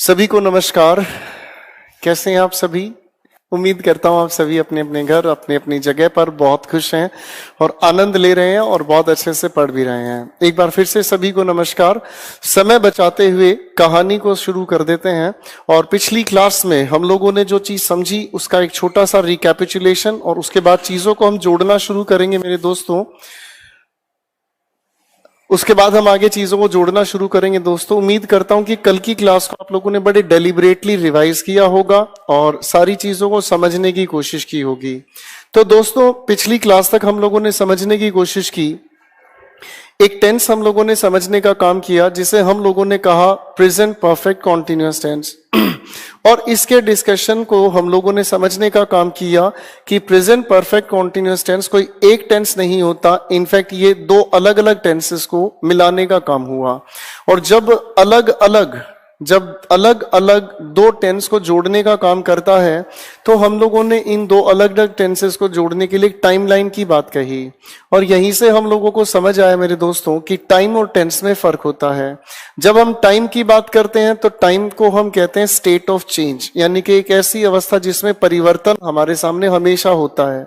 सभी को नमस्कार। कैसे हैं आप सभी? उम्मीद करता हूं आप सभी अपने अपने घर अपने अपनी जगह पर बहुत खुश हैं और आनंद ले रहे हैं और बहुत अच्छे से पढ़ भी रहे हैं। एक बार फिर से सभी को नमस्कार। समय बचाते हुए कहानी को शुरू कर देते हैं और पिछली क्लास में हम लोगों ने जो चीज समझी उसका एक छोटा सा रिकैपिचुलेशन और उसके बाद चीजों को हम जोड़ना शुरू करेंगे मेरे दोस्तों। उसके बाद हम आगे चीजों को जोड़ना शुरू करेंगे दोस्तों। उम्मीद करता हूं कि कल की क्लास को आप लोगों ने बड़े डेलिबरेटली रिवाइज किया होगा और सारी चीजों को समझने की कोशिश की होगी। तो दोस्तों पिछली क्लास तक हम लोगों ने समझने की कोशिश की, एक टेंस हम लोगों ने समझने का काम किया जिसे हम लोगों ने कहा प्रेजेंट परफेक्ट कॉन्टिन्यूअस टेंस। और इसके डिस्कशन को हम लोगों ने समझने का काम किया कि प्रेजेंट परफेक्ट कॉन्टिन्यूअस टेंस कोई एक टेंस नहीं होता, इनफैक्ट ये दो अलग अलग टेंसेस को मिलाने का काम हुआ। और जब अलग अलग दो टेंस को जोड़ने का काम करता है तो हम लोगों ने इन दो अलग अलग टेंसेस को जोड़ने के लिए टाइमलाइन की बात कही और यहीं से हम लोगों को समझ आया मेरे दोस्तों कि टाइम और टेंस में फर्क होता है। जब हम टाइम की बात करते हैं तो टाइम को हम कहते हैं स्टेट ऑफ चेंज, यानी कि एक ऐसी अवस्था जिसमें परिवर्तन हमारे सामने हमेशा होता है।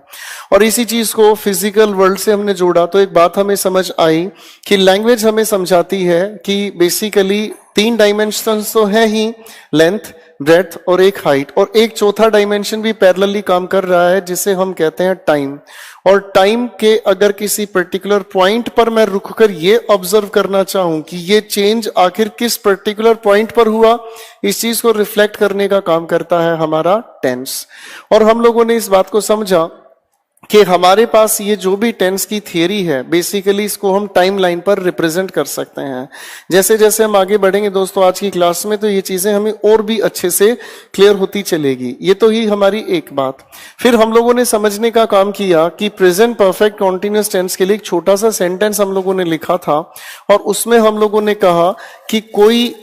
और इसी चीज को फिजिकल वर्ल्ड से हमने जोड़ा तो एक बात हमें समझ आई कि लैंग्वेज हमें समझाती है कि बेसिकली 3 डायमेंशंस तो है ही, लेंथ, ब्रेड्थ और एक हाइट, और एक चौथा डायमेंशन भी पैरेलली काम कर रहा है जिसे हम कहते हैं टाइम। और टाइम के अगर किसी पर्टिकुलर पॉइंट पर मैं रुककर ये ऑब्जर्व करना चाहूं कि ये चेंज आखिर किस पर्टिकुलर पॉइंट पर हुआ, इस चीज को रिफ्लेक्ट करने का काम करता है हमारा टेंस। और हम लोगों ने इस बात को समझा कि हमारे पास ये जो भी टेंस की थियरी है बेसिकली इसको हम टाइम लाइन पर रिप्रेजेंट कर सकते हैं। जैसे जैसे हम आगे बढ़ेंगे दोस्तों आज की क्लास में तो ये चीजें हमें और भी अच्छे से क्लियर होती चलेगी। ये तो ही हमारी एक बात। फिर हम लोगों ने समझने का काम किया कि प्रेजेंट परफेक्ट कॉन्टिन्यूअस टेंस के लिए एक छोटा सा सेंटेंस हम लोगों ने लिखा था और उसमें हम लोगों ने कहा कि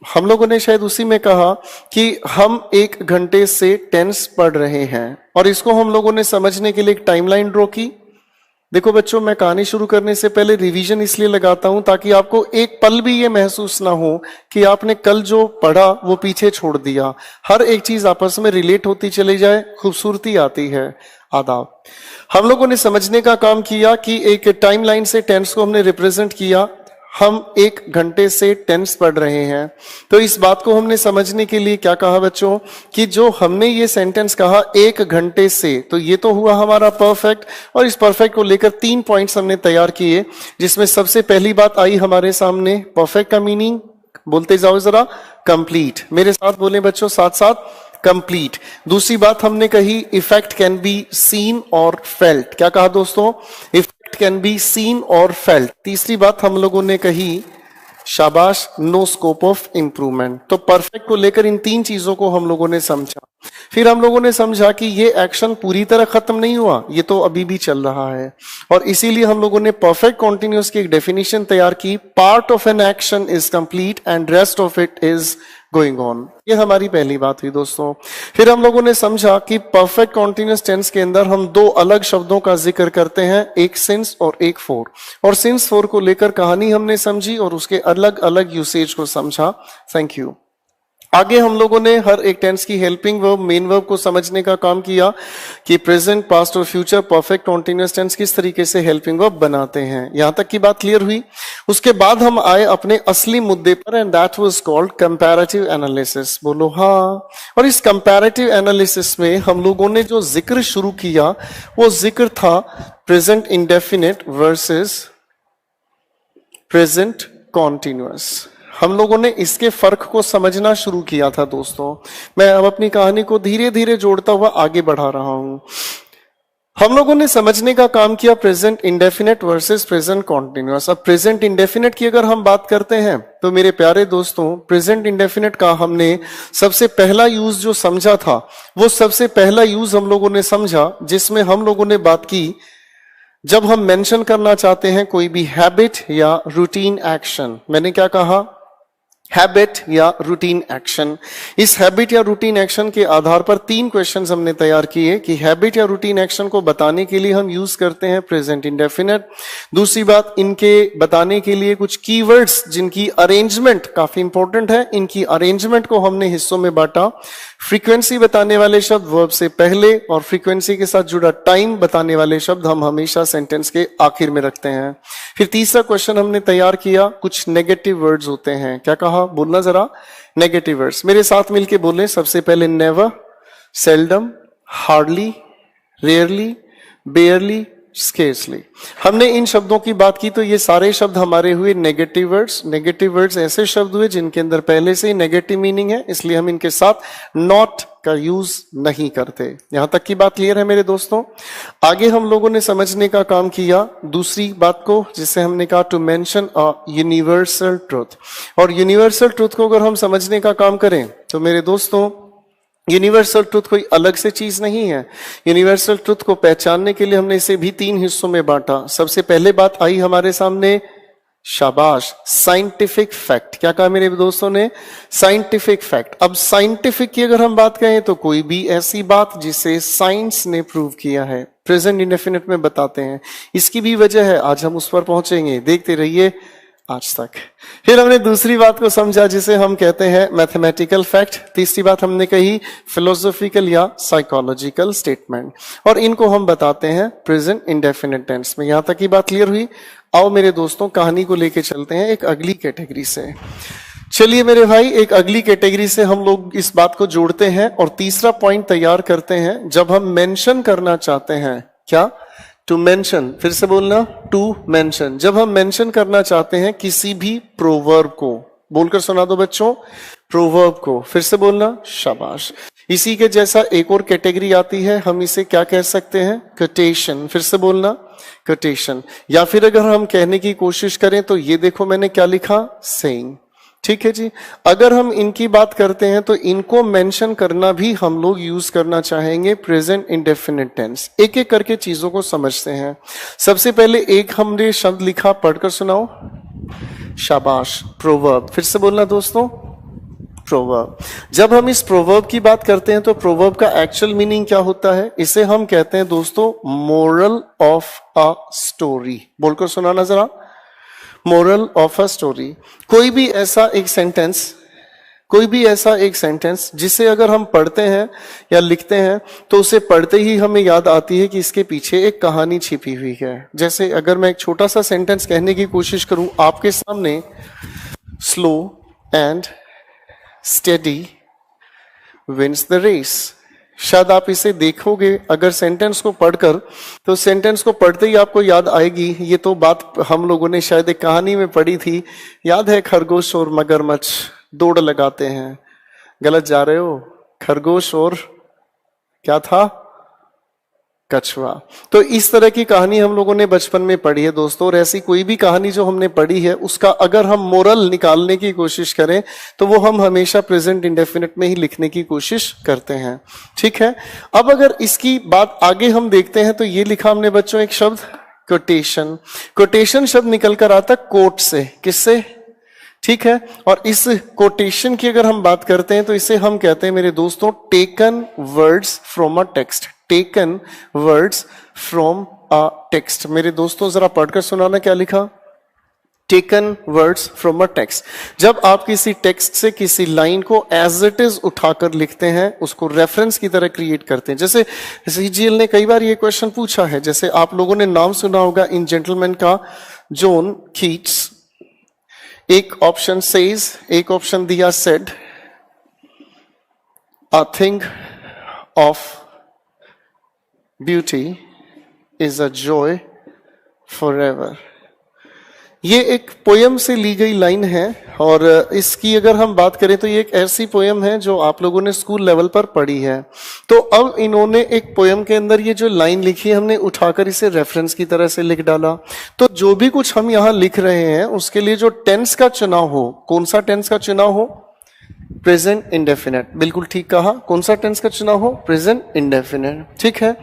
हम लोगों ने शायद उसी में कहा कि हम 1 घंटे से टेंस पढ़ रहे हैं और इसको हम लोगों ने समझने के लिए एक टाइमलाइन ड्रॉ की। देखो बच्चों, मैं कहानी शुरू करने से पहले रिवीजन इसलिए लगाता हूं ताकि आपको एक पल भी ये महसूस ना हो कि आपने कल जो पढ़ा वो पीछे छोड़ दिया। हर एक चीज आपस में रिलेट होती चली जाए, खूबसूरती आती है। आदाब। हम लोगों ने समझने का काम किया कि एक टाइमलाइन से टेंस को हमने रिप्रेजेंट किया। हम 1 घंटे से टेंस पढ़ रहे हैं तो इस बात को हमने समझने के लिए क्या कहा बच्चों कि जो हमने ये सेंटेंस कहा 1 घंटे से, तो ये तो हुआ हमारा परफेक्ट। और इस परफेक्ट को लेकर 3 पॉइंट्स हमने तैयार किए जिसमें सबसे पहली बात आई हमारे सामने परफेक्ट का मीनिंग। बोलते जाओ जरा, कंप्लीट। मेरे साथ बोले बच्चों, साथ साथ, कंप्लीट। दूसरी बात हमने कही इफेक्ट कैन बी सीन और फेल्ट। क्या कहा दोस्तों? इफेक्ट कैन बी सीन और फेल्ट। तीसरी बात हम लोगों ने कही शाबाश, नो स्कोप ऑफ इंप्रूवमेंट। तो परफेक्ट को लेकर इन 3 चीजों को हम लोगों ने समझा। फिर हम लोगों ने समझा कि ये एक्शन पूरी तरह खत्म नहीं हुआ, ये तो अभी भी चल रहा है और इसीलिए हम लोगों ने परफेक्ट कॉन्टिन्यूअस की एक डेफिनेशन तैयार की। Part of an action is complete and rest of it is going on. ये हमारी पहली बात हुई दोस्तों। फिर हम लोगों ने समझा कि परफेक्ट कॉन्टिन्यूअस टेंस के अंदर हम 2 अलग शब्दों का जिक्र करते हैं, एक सिंस और एक फॉर। और सिंस फॉर को लेकर कहानी हमने समझी और उसके अलग अलग यूसेज को समझा। Thank you. आगे हम लोगों ने हर एक टेंस की हेल्पिंग वर्ब, मेन वर्ब को समझने का काम किया कि प्रेजेंट, पास्ट और फ्यूचर परफेक्ट कॉन्टिन्यूअस टेंस किस तरीके से हेल्पिंग वर्ब बनाते हैं। यहां तक की बात क्लियर हुई। उसके बाद हम आए अपने असली मुद्दे पर and that was called comparative analysis. बोलो हाँ। और इस कंपैरेटिव एनालिसिस में हम लोगों ने जो जिक्र शुरू किया वो जिक्र था present indefinite versus present continuous. हम लोगों ने इसके फर्क को समझना शुरू किया था दोस्तों। मैं अब अपनी कहानी को धीरे धीरे जोड़ता हुआ आगे बढ़ा रहा हूं। हम लोगों ने समझने का काम किया present indefinite versus present continuous. अब प्रेजेंट इंडेफिनिट की अगर हम बात करते हैं तो मेरे प्यारे दोस्तों, प्रेजेंट इंडेफिनिट का हमने सबसे पहला यूज जो समझा था वो सबसे पहला यूज हम लोगों ने समझा जिसमें हम लोगों ने बात की जब हम मेंशन करना चाहते हैं कोई भी हैबिट या रूटीन एक्शन। मैंने क्या कहा? हैबिट या रूटीन एक्शन। इस हैबिट या रूटीन एक्शन के आधार पर 3 क्वेश्चंस हमने तैयार किए कि हैबिट या रूटीन एक्शन को बताने के लिए हम यूज करते हैं प्रेजेंट इंडेफिनिट। दूसरी बात, इनके बताने के लिए कुछ कीवर्ड्स जिनकी अरेंजमेंट काफी इंपॉर्टेंट है, इनकी अरेंजमेंट को हमने हिस्सों में बांटा। फ्रीक्वेंसी बताने वाले शब्द वर्ब से पहले और फ्रीक्वेंसी के साथ जुड़ा टाइम बताने वाले शब्द हम हमेशा सेंटेंस के आखिर में रखते हैं। फिर तीसरा क्वेश्चन हमने तैयार किया, कुछ नेगेटिव वर्ड्स होते हैं। क्या कहा, बोलना जरा, नेगेटिव वर्ड्स मेरे साथ मिलके बोलें। सबसे पहले never, seldom, hardly, rarely, बेयरली, scarcely. हमने इन शब्दों की बात की तो ये सारे शब्द हमारे हुए नेगेटिव वर्ड्स। नेगेटिव वर्ड्स ऐसे शब्द हुए जिनके अंदर पहले से ही नेगेटिव मीनिंग है, इसलिए हम इनके साथ नॉट का यूज नहीं करते। यहां तक की बात क्लियर है मेरे दोस्तों। आगे हम लोगों ने समझने का काम किया दूसरी बात को, जिसे हमने कहा to mention a universal truth. और यूनिवर्सल ट्रुथ को अगर हम समझने का काम करें तो मेरे दोस्तों, यूनिवर्सल ट्रुथ कोई अलग से चीज नहीं है। यूनिवर्सल ट्रुथ को पहचानने के लिए हमने इसे भी 3 हिस्सों में बांटा। सबसे पहले बात आई हमारे सामने, शाबाश, साइंटिफिक फैक्ट। क्या कहा मेरे दोस्तों ने, साइंटिफिक फैक्ट। अब साइंटिफिक की अगर हम बात करें तो कोई भी ऐसी बात जिसे साइंस ने प्रूव किया है, प्रेजेंट इंडेफिनिट में बताते हैं। इसकी भी वजह है, आज हम उस पर पहुंचेंगे, देखते रहिए आज तक। फिर हमने दूसरी बात को समझा जिसे हम कहते हैं मैथमेटिकल फैक्ट। तीसरी बात हमने कही फिलोसॉफिकल या साइकोलॉजिकल स्टेटमेंट, और इनको हम बताते हैं प्रेजेंट इंडेफिनिट टेंस में। यहां तक की बात क्लियर हुई। आओ मेरे दोस्तों, कहानी को लेके चलते हैं एक अगली कैटेगरी से। चलिए मेरे भाई, एक अगली कैटेगरी से हम लोग इस बात को जोड़ते हैं और तीसरा पॉइंट तैयार करते हैं। जब हम मेंशन करना चाहते हैं, क्या, टू मेंशन, फिर से बोलना, टू मेंशन। जब हम मेंशन करना चाहते हैं किसी भी प्रोवर्ब को, बोलकर सुना दो बच्चों, प्रोवर्ब को, फिर से बोलना, शाबाश। इसी के जैसा एक और कैटेगरी आती है, हम इसे क्या कह सकते हैं, कोटेशन। फिर से बोलना, कोटेशन। या फिर अगर हम कहने की कोशिश करें तो ये देखो मैंने क्या लिखा, सेइंग। ठीक है जी। अगर हम इनकी बात करते हैं तो इनको मेंशन करना भी हम लोग यूज करना चाहेंगे प्रेजेंट इंडेफिनिट टेंस। एक एक करके चीजों को समझते हैं। सबसे पहले एक हमने शब्द लिखा, पढ़कर सुनाओ, शाबाश, प्रोवर्ब। फिर से बोलना दोस्तों, प्रोवर्ब। जब हम इस प्रोवर्ब की बात करते हैं तो प्रोवर्ब का एक्चुअल मीनिंग क्या होता है, इसे हम कहते हैं दोस्तों मोरल ऑफ अ स्टोरी। बोलकर सुनाना जरा, मोरल ऑफ अ स्टोरी। कोई भी ऐसा एक सेंटेंस जिसे अगर हम पढ़ते हैं या लिखते हैं तो उसे पढ़ते ही हमें याद आती है कि इसके पीछे एक कहानी छिपी हुई है। जैसे अगर मैं एक छोटा सा सेंटेंस कहने की कोशिश करूं आपके सामने, slow and steady wins the race. शायद आप इसे देखोगे अगर सेंटेंस को पढ़कर, तो सेंटेंस को पढ़ते ही आपको याद आएगी, ये तो बात हम लोगों ने शायद एक कहानी में पढ़ी थी। याद है, खरगोश और मगरमच्छ दौड़ लगाते हैं। गलत जा रहे हो, खरगोश और क्या था, कछुआ। तो इस तरह की कहानी हम लोगों ने बचपन में पढ़ी है दोस्तों। और ऐसी कोई भी कहानी जो हमने पढ़ी है उसका अगर हम मोरल निकालने की कोशिश करें तो वो हम हमेशा प्रेजेंट इंडेफिनिट में ही लिखने की कोशिश करते हैं। ठीक है। अब अगर इसकी बात आगे हम देखते हैं तो ये लिखा हमने बच्चों एक शब्द, कोटेशन। कोटेशन शब्द निकल कर आता कोट से, किससे, ठीक है। और इस कोटेशन की अगर हम बात करते हैं तो इसे हम कहते हैं मेरे दोस्तों taken words from a text. Taken words from a text. मेरे दोस्तों जरा पढ़कर सुनाना, क्या लिखा, taken words from a text. जब आप किसी टेक्स्ट से किसी लाइन को एज इट इज उठाकर लिखते हैं, उसको रेफरेंस की तरह क्रिएट करते हैं। जैसे सीजीएल ने कई बार ये क्वेश्चन पूछा है, जैसे आप लोगों ने नाम सुना होगा इन जेंटलमैन का, जॉन कीट्स। एक ऑप्शन सेज, एक ऑप्शन दिया said, a thing of beauty is a joy forever. ये एक पोयम से ली गई लाइन है और इसकी अगर हम बात करें तो ये एक ऐसी पोयम है जो आप लोगों ने स्कूल लेवल पर पढ़ी है। तो अब इन्होंने एक पोयम के अंदर ये जो लाइन लिखी है हमने उठाकर इसे रेफरेंस की तरह से लिख डाला। तो जो भी कुछ हम यहाँ लिख रहे हैं उसके लिए जो टेंस का चुनाव हो, कौन सा टेंस का चुनाव हो, प्रेजेंट इंडेफिनिट। बिल्कुल ठीक कहा, कौन सा टेंस का चुनाव हो, प्रेजेंट इंडेफिनिट। ठीक है।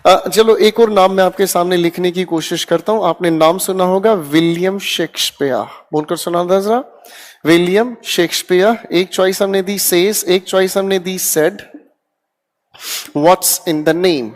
चलो एक और नाम मैं आपके सामने लिखने की कोशिश करता हूं। आपने नाम सुना होगा विलियम शेक्सपियर, बोलकर सुना था जरा, विलियम शेक्सपियर, एक चॉइस हमने दी सेज, एक चॉइस हमने दी said. What's in the name?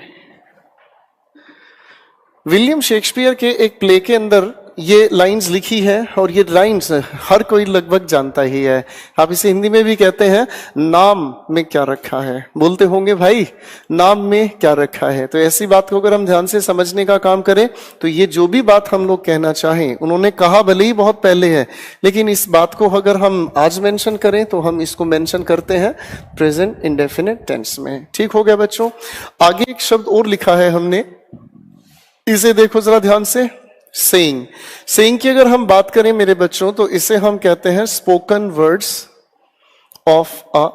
William Shakespeare के एक प्ले के अंदर ये लाइंस लिखी है और ये लाइंस हर कोई लगभग जानता ही है। आप इसे हिंदी में भी कहते हैं नाम में क्या रखा है। बोलते होंगे भाई नाम में क्या रखा है। तो ऐसी बात को अगर हम ध्यान से समझने का काम करें तो ये जो भी बात हम लोग कहना चाहें उन्होंने कहा भले ही बहुत पहले है, लेकिन इस बात को अगर हम आज मेंशन करें तो हम इसको मेंशन करते हैं प्रेजेंट इंडेफिनिट टेंस में। ठीक हो गया बच्चों। आगे एक शब्द और लिखा है हमने, इसे देखो जरा ध्यान से। सेइंग। सेइंग की अगर हम बात करें मेरे बच्चों तो इसे हम कहते हैं spoken words of a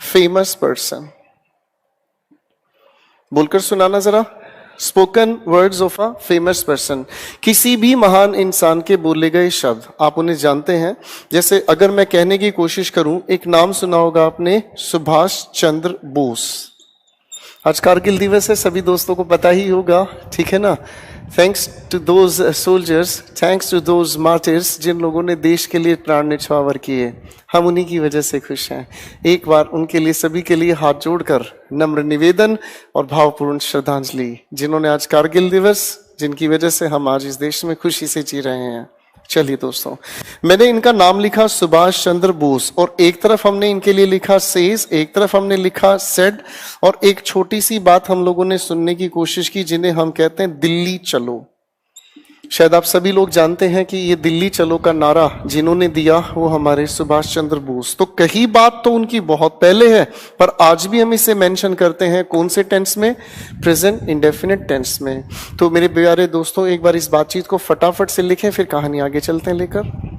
famous person. बोलकर सुनाना जरा। Spoken words of a famous person, किसी भी महान इंसान के बोले गए शब्द आप उन्हें जानते हैं। जैसे अगर मैं कहने की कोशिश करूं, एक नाम सुना होगा आपने, सुभाष चंद्र बोस। आज कारगिल दिवस है, सभी दोस्तों को पता ही होगा, ठीक है ना। Thanks to those soldiers, thanks to those martyrs, जिन लोगों ने देश के लिए प्राण न्यौछावर किए, हम उन्हीं की वजह से खुश हैं। एक बार उनके लिए, सभी के लिए हाथ जोड़कर नम्र निवेदन और भावपूर्ण श्रद्धांजलि, जिन्होंने आज कारगिल दिवस, जिनकी वजह से हम आज इस देश में खुशी से जी रहे हैं। चलिए दोस्तों, मैंने इनका नाम लिखा सुभाष चंद्र बोस और एक तरफ हमने इनके लिए लिखा सेज, एक तरफ हमने लिखा सेड, और एक छोटी सी बात हम लोगों ने सुनने की कोशिश की जिन्हें हम कहते हैं दिल्ली चलो। शायद आप सभी लोग जानते हैं कि ये दिल्ली चलो का नारा जिन्होंने दिया वो हमारे सुभाष चंद्र बोस। तो कही बात तो उनकी बहुत पहले है, पर आज भी हम इसे मेंशन करते हैं कौन से टेंस में? प्रेजेंट इंडेफिनिट टेंस में। तो मेरे प्यारे दोस्तों, एक बार इस बातचीत को फटाफट से लिखें, फिर कहानी आगे चलते हैं लेकर।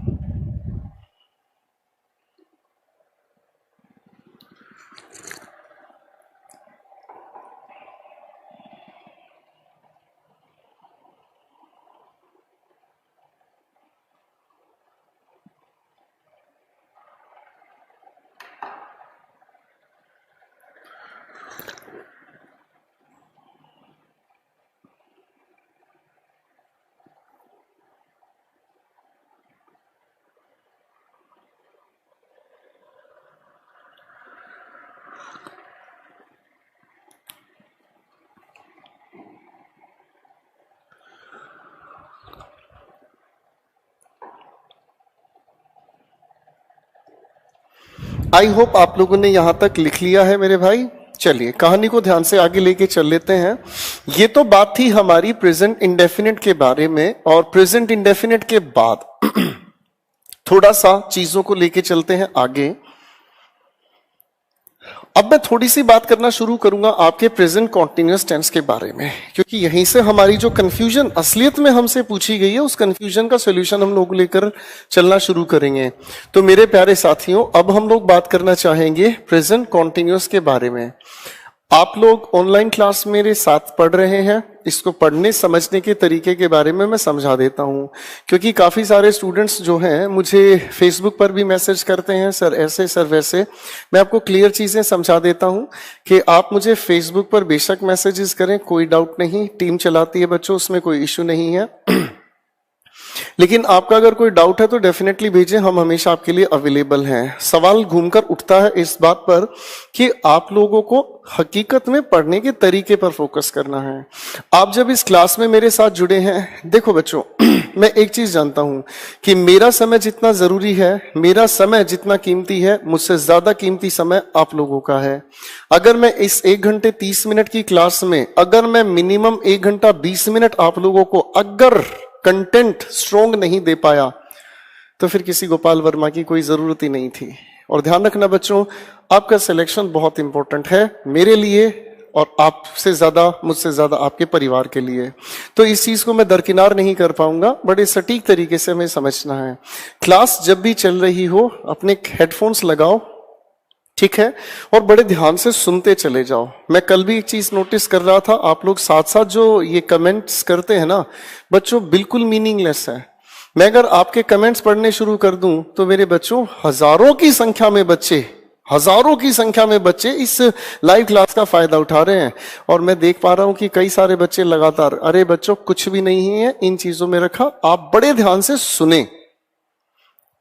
आई होप आप लोगों ने यहां तक लिख लिया है मेरे भाई। चलिए कहानी को ध्यान से आगे लेके चल लेते हैं। ये तो बात थी हमारी प्रेजेंट इंडेफिनिट के बारे में, और प्रेजेंट इंडेफिनिट के बाद थोड़ा सा चीजों को लेके चलते हैं आगे। अब मैं थोड़ी सी बात करना शुरू करूंगा आपके प्रेजेंट कॉन्टिन्यूअस टेंस के बारे में, क्योंकि यहीं से हमारी जो कंफ्यूजन असलियत में हमसे पूछी गई है उस कंफ्यूजन का सॉल्यूशन हम लोग लेकर चलना शुरू करेंगे। तो मेरे प्यारे साथियों, अब हम लोग बात करना चाहेंगे प्रेजेंट कॉन्टिन्यूअस के बारे में। आप लोग ऑनलाइन क्लास मेरे साथ पढ़ रहे हैं, इसको पढ़ने समझने के तरीके के बारे में मैं समझा देता हूं, क्योंकि काफी सारे स्टूडेंट्स जो हैं मुझे फेसबुक पर भी मैसेज करते हैं, सर ऐसे सर वैसे। मैं आपको क्लियर चीजें समझा देता हूं कि आप मुझे फेसबुक पर बेशक मैसेजेस करें, कोई डाउट नहीं, टीम चलाती है बच्चों, उसमें कोई इश्यू नहीं है। लेकिन आपका अगर कोई डाउट है तो डेफिनेटली भेजें, हम हमेशा आपके लिए अवेलेबल हैं। सवाल घूमकर उठता है इस बात पर कि आप लोगों को हकीकत में पढ़ने के तरीके पर फोकस करना है। आप जब इस क्लास में मेरे साथ जुड़े हैं, देखो बच्चों मैं एक चीज जानता हूं कि मेरा समय जितना जरूरी है, मेरा समय जितना कीमती है, मुझसे ज्यादा कीमती समय आप लोगों का है। अगर मैं इस 1 घंटे 30 मिनट की क्लास में अगर मैं मिनिमम 1 घंटा 20 मिनट आप लोगों को अगर कंटेंट स्ट्रोंग नहीं दे पाया तो फिर किसी गोपाल वर्मा की कोई जरूरत ही नहीं थी। और ध्यान रखना बच्चों, आपका सिलेक्शन बहुत इंपॉर्टेंट है मेरे लिए, और आपसे ज्यादा, मुझसे ज्यादा आपके परिवार के लिए। तो इस चीज को मैं दरकिनार नहीं कर पाऊंगा, बड़े सटीक तरीके से हमें समझना है। क्लास जब भी चल रही हो अपने हेडफोन्स लगाओ, ठीक है, और बड़े ध्यान से सुनते चले जाओ। मैं कल भी एक चीज नोटिस कर रहा था, आप लोग साथ साथ जो ये कमेंट्स करते हैं ना बच्चों, बिल्कुल मीनिंगलेस है। मैं अगर आपके कमेंट्स पढ़ने शुरू कर दूं तो मेरे बच्चों हजारों की संख्या में बच्चे इस लाइव क्लास का फायदा उठा रहे हैं। और मैं देख पा रहा हूं कि कई सारे बच्चे लगातार, अरे बच्चों कुछ भी नहीं है इन चीजों में रखा, आप बड़े ध्यान से सुने।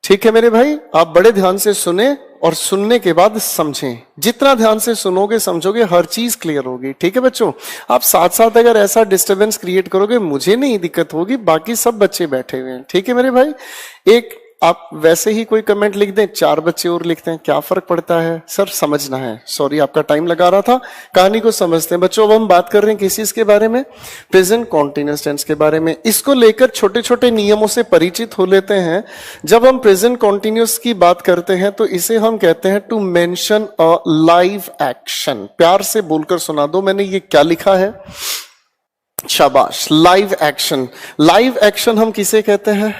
ठीक है मेरे भाई, आप बड़े ध्यान से सुने और सुनने के बाद समझें। जितना ध्यान से सुनोगे समझोगे हर चीज क्लियर होगी। ठीक है बच्चों, आप साथ साथ अगर ऐसा डिस्टरबेंस क्रिएट करोगे मुझे नहीं दिक्कत होगी, बाकी सब बच्चे बैठे हुए हैं। ठीक है मेरे भाई, एक आप वैसे ही कोई कमेंट लिख दें, 4 बच्चे और लिखते हैं, क्या फर्क पड़ता है सर, समझना है। सॉरी आपका टाइम लगा रहा था, कहानी को समझते हैं बच्चों। अब हम बात कर रहे हैं किस चीज के बारे में, प्रेजेंट कॉन्टिन्यूअस टेंस के बारे में। इसको लेकर छोटे छोटे नियमों से परिचित हो लेते हैं। जब हम प्रेजेंट कॉन्टिन्यूअस की बात करते हैं तो इसे हम कहते हैं to mention a live action. प्यार से बोलकर सुना दो मैंने ये क्या लिखा है, शाबाश, लाइव एक्शन। लाइव एक्शन हम किसे कहते हैं,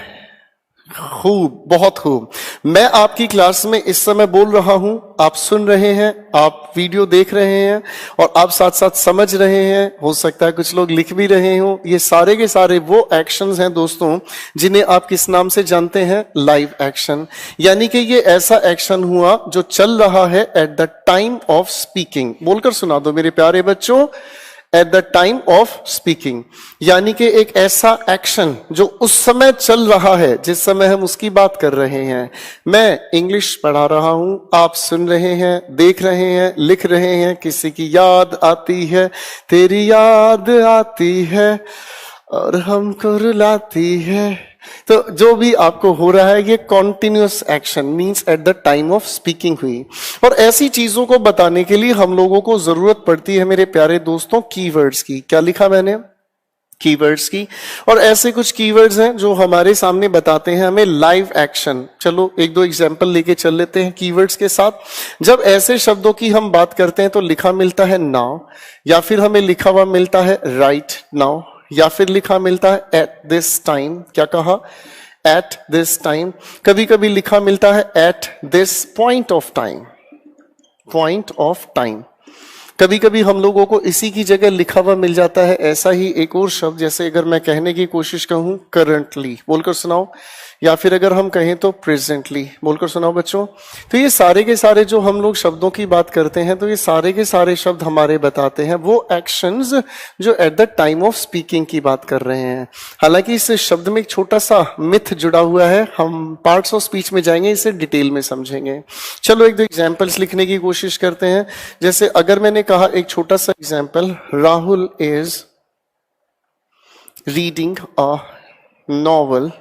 खूब, बहुत खूब। मैं आपकी क्लास में इस समय बोल रहा हूं, आप सुन रहे हैं, आप वीडियो देख रहे हैं और आप साथ साथ समझ रहे हैं, हो सकता है कुछ लोग लिख भी रहे हो। ये सारे के सारे वो एक्शंस हैं दोस्तों जिन्हें आप किस नाम से जानते हैं, लाइव एक्शन। यानी कि ये ऐसा एक्शन हुआ जो चल रहा है at the time of speaking. बोलकर सुना दो मेरे प्यारे बच्चों, at the time of speaking, यानी कि एक ऐसा एक्शन जो उस समय चल रहा है जिस समय हम उसकी बात कर रहे हैं। मैं इंग्लिश पढ़ा रहा हूं, आप सुन रहे हैं, देख रहे हैं, लिख रहे हैं, किसी की याद आती है, तेरी याद आती है और हमको रुलाती है। तो जो भी आपको हो रहा है ये continuous action means at the time of speaking हुई। और ऐसी चीजों को बताने के लिए हम लोगों को जरूरत पड़ती है मेरे प्यारे दोस्तों कीवर्ड्स की। क्या लिखा मैंने, कीवर्ड्स की। और ऐसे कुछ कीवर्ड्स हैं जो हमारे सामने बताते हैं हमें लाइव एक्शन। चलो एक दो एग्जांपल लेके चल लेते हैं कीवर्ड्स के साथ। जब ऐसे शब्दों की हम बात करते हैं तो लिखा मिलता है नाउ, या फिर हमें लिखा हुआ मिलता है राइट नाउ, या फिर लिखा मिलता है एट दिस टाइम। क्या कहा, एट दिस टाइम। कभी कभी लिखा मिलता है at this point of time, point of time. कभी कभी हम लोगों को इसी की जगह लिखा हुआ मिल जाता है ऐसा ही एक और शब्द, जैसे अगर मैं कहने की कोशिश कहूं करंटली, बोलकर सुनाओ, या फिर अगर हम कहें तो प्रेजेंटली, बोलकर सुनाओ बच्चों। तो ये सारे के सारे जो हम लोग शब्दों की बात करते हैं तो ये सारे के सारे शब्द हमारे बताते हैं वो एक्शंस जो at the time of speaking की बात कर रहे हैं। हालांकि इस शब्द में एक छोटा सा मिथ जुड़ा हुआ है, हम पार्ट्स ऑफ स्पीच में जाएंगे, इसे डिटेल में समझेंगे। चलो एक दो एग्जाम्पल्स लिखने की कोशिश करते हैं। जैसे अगर मैंने कहा एक छोटा सा example, Rahul is reading a novel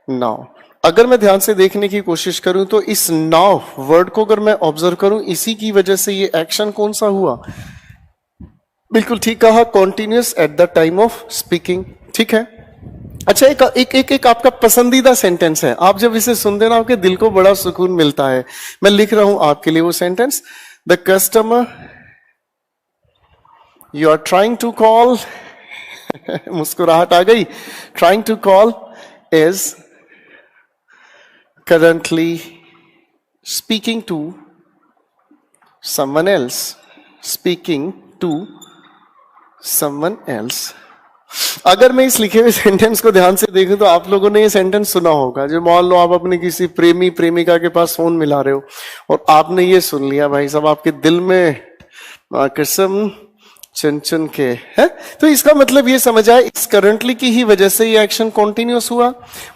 now. अगर मैं ध्यान से देखने की कोशिश करूं तो इस नाउ वर्ड को अगर मैं ऑब्जर्व करूं, इसी की वजह से ये एक्शन कौन सा हुआ, बिल्कुल ठीक कहा, continuous at the time of speaking. ठीक है, अच्छा एक आपका पसंदीदा सेंटेंस है, आप जब इसे सुनते ना आपके दिल को बड़ा सुकून मिलता है। मैं लिख रहा हूं आपके लिए वो sentence, the customer you are trying to call, मुस्कुराहट आ गई, trying to call is currently speaking to someone else, speaking to someone else। अगर मैं इस लिखे हुए सेंटेंस को ध्यान से देखूं तो आप लोगों ने ये सेंटेंस सुना होगा। जो मान लो आप अपने किसी प्रेमी प्रेमिका के पास फोन मिला रहे हो और आपने ये सुन लिया, भाई साहब आपके दिल में कसम चुन चुन के है, तो इसका मतलब ये समझ आए इस करंटली की ही वजह से ये एक्शन कॉन्टिन्यूअस हुआ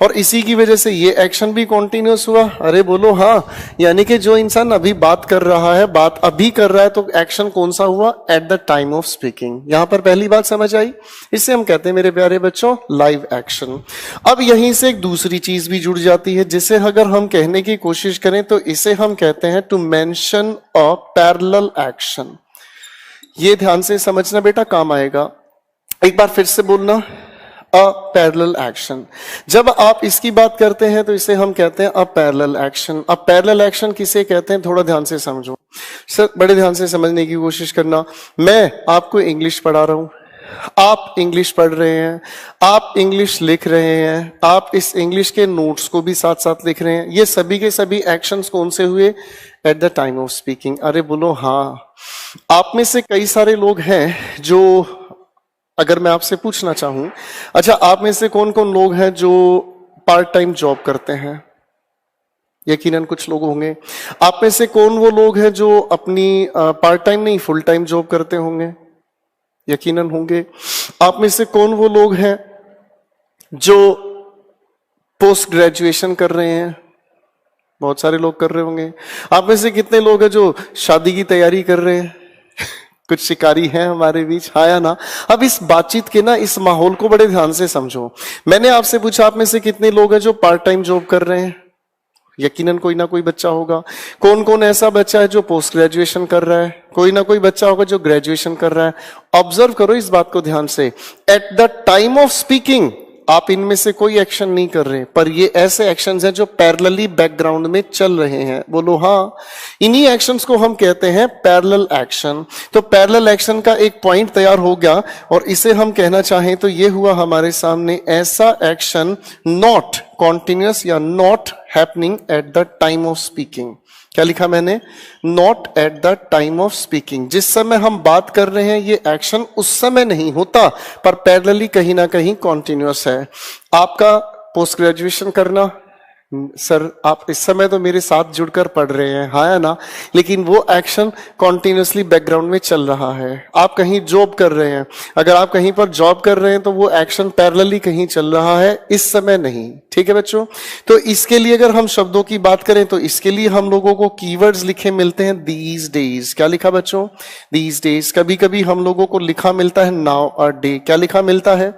और इसी की वजह से ये एक्शन भी कॉन्टिन्यूअस हुआ। अरे बोलो हाँ, यानी कि जो इंसान अभी बात कर रहा है, बात अभी कर रहा है, तो एक्शन कौन सा हुआ, at the time of speaking. यहां पर पहली बात समझ आई, इससे हम कहते हैं मेरे प्यारे बच्चों लाइव एक्शन। अब यहीं से एक दूसरी चीज भी जुड़ जाती है जिसे अगर हम कहने की कोशिश करें तो इसे हम कहते हैं to mention a parallel action. ये ध्यान से समझना बेटा, काम आएगा। एक बार फिर से बोलना, अ पैरेलल एक्शन। जब आप इसकी बात करते हैं तो इसे हम कहते हैं अ पैरेलल एक्शन। अ पैरेलल एक्शन किसे कहते हैं, थोड़ा ध्यान से समझो सर, बड़े ध्यान से समझने की कोशिश करना। मैं आपको इंग्लिश पढ़ा रहा हूं, आप इंग्लिश पढ़ रहे हैं, आप इंग्लिश लिख रहे हैं, आप इस इंग्लिश के नोट्स को भी साथ साथ लिख रहे हैं। ये सभी के सभी एक्शंस कौन से हुए, at the time of speaking. अरे बोलो हाँ। आप में से कई सारे लोग हैं जो, अगर मैं आपसे पूछना चाहूं, अच्छा आप में से कौन कौन लोग हैं जो पार्ट टाइम जॉब करते हैं, यकीनन कुछ लोग होंगे। आप में से कौन वो लोग हैं जो अपनी पार्ट टाइम नहीं फुल टाइम जॉब करते होंगे, यकीनन होंगे। आप में से कौन वो लोग हैं जो पोस्ट ग्रेजुएशन कर रहे हैं, यकीनन होंगे। आप में से कौन वो लोग हैं जो अपनी पार्ट टाइम नहीं फुल टाइम जॉब करते होंगे, यकीनन होंगे। आप में से कौन वो लोग हैं जो पोस्ट ग्रेजुएशन कर रहे हैं, बहुत सारे लोग कर रहे होंगे। आप में से कितने लोग हैं जो शादी की तैयारी कर रहे हैं? कुछ शिकारी हैं हमारे बीच, हाँ या ना? अब इस बातचीत के ना इस माहौल को बड़े ध्यान से समझो। मैंने आपसे पूछा आप में से कितने लोग हैं जो पार्ट टाइम जॉब कर रहे हैं? यकीनन कोई ना कोई बच्चा होगा। कौन कौन ऐसा बच्चा है जो पोस्ट ग्रेजुएशन कर रहा है? कोई ना कोई बच्चा होगा जो ग्रेजुएशन कर रहा है। ऑब्जर्व करो इस बात को ध्यान से। At the time of speaking आप इनमें से कोई एक्शन नहीं कर रहे, पर ये ऐसे एक्शंस हैं जो पैरेलली बैकग्राउंड में चल रहे हैं। बोलो हाँ। इन्हीं एक्शंस को हम कहते हैं पैरेलल एक्शन। तो पैरेलल एक्शन का एक पॉइंट तैयार हो गया और इसे हम कहना चाहें तो ये हुआ हमारे सामने ऐसा एक्शन नॉट कॉन्टिन्यूअस या not happening at the time of speaking. क्या लिखा मैंने? Not at the time of speaking. जिस समय हम बात कर रहे हैं ये एक्शन उस समय नहीं होता, पर पैरेलली कहीं ना कहीं कॉन्टिन्यूअस है। आपका पोस्ट ग्रेजुएशन करना, सर आप इस समय तो मेरे साथ जुड़कर पढ़ रहे हैं, हाँ या ना? लेकिन वो एक्शन कॉन्टिन्यूअसली बैकग्राउंड में चल रहा है। आप कहीं जॉब कर रहे हैं, अगर आप कहीं पर जॉब कर रहे हैं तो वो एक्शन पैरेलली कहीं चल रहा है, इस समय नहीं। ठीक है बच्चों? तो इसके लिए अगर हम शब्दों की बात करें तो इसके लिए हम लोगों को कीवर्ड्स लिखे मिलते हैं दीज डेज। क्या लिखा बच्चों? These days. कभी कभी हम लोगों को लिखा मिलता है नाउ अ डे। क्या लिखा मिलता है?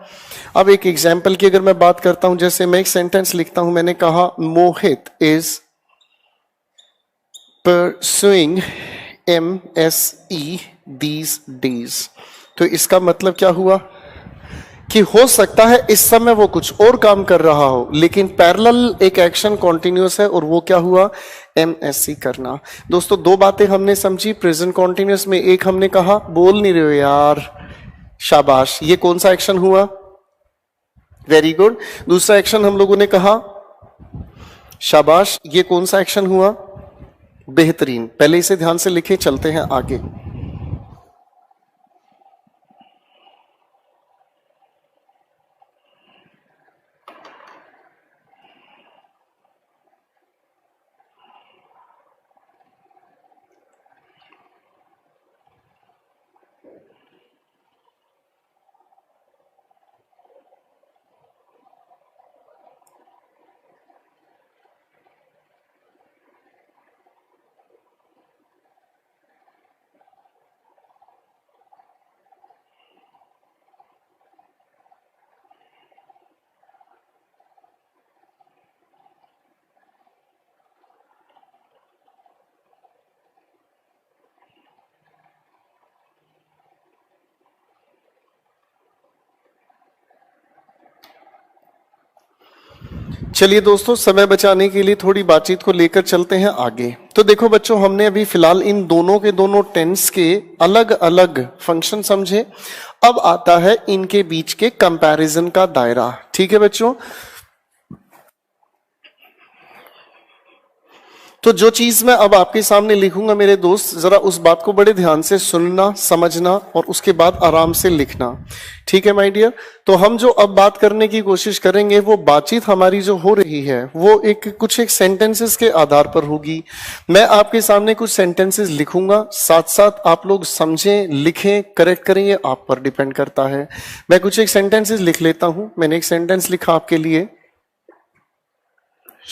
अब एक एग्जाम्पल की अगर मैं बात करता हूं, जैसे मैं एक सेंटेंस लिखता हूं, मैंने कहा Mohit is pursuing MSE these days. तो इसका मतलब क्या हुआ कि हो सकता है इस समय वो कुछ और काम कर रहा हो, लेकिन पैरेलल एक एक्शन कॉन्टिन्यूअस है और वो क्या हुआ? MSC करना। दोस्तों दो बातें हमने समझी प्रेजेंट कॉन्टिन्यूअस में। एक हमने कहा, बोल नहीं रहे हो यार, शाबाश, ये कौन सा एक्शन हुआ? Very good. दूसरा एक्शन हम लोगों ने कहा, शाबाश, ये कौन सा एक्शन हुआ? बेहतरीन। पहले इसे ध्यान से लिखे, चलते हैं आगे। चलिए दोस्तों, समय बचाने के लिए थोड़ी बातचीत को लेकर चलते हैं आगे। तो देखो बच्चों, हमने अभी फिलहाल इन दोनों के दोनों टेंस के अलग अलग फंक्शन समझे। अब आता है इनके बीच के कंपैरिजन का दायरा। ठीक है बच्चों? तो जो चीज मैं अब आपके सामने लिखूंगा मेरे दोस्त, जरा उस बात को बड़े ध्यान से सुनना, समझना और उसके बाद आराम से लिखना। ठीक है माय डियर? तो हम जो अब बात करने की कोशिश करेंगे, वो बातचीत हमारी जो हो रही है वो कुछ एक सेंटेंसेस के आधार पर होगी। मैं आपके सामने कुछ सेंटेंसेस लिखूंगा, साथ साथ आप लोग समझें, लिखें, करेक्ट करें, ये आप पर डिपेंड करता है। मैं कुछ एक सेंटेंसेस लिख लेता हूं। मैंने एक सेंटेंस लिखा आपके लिए,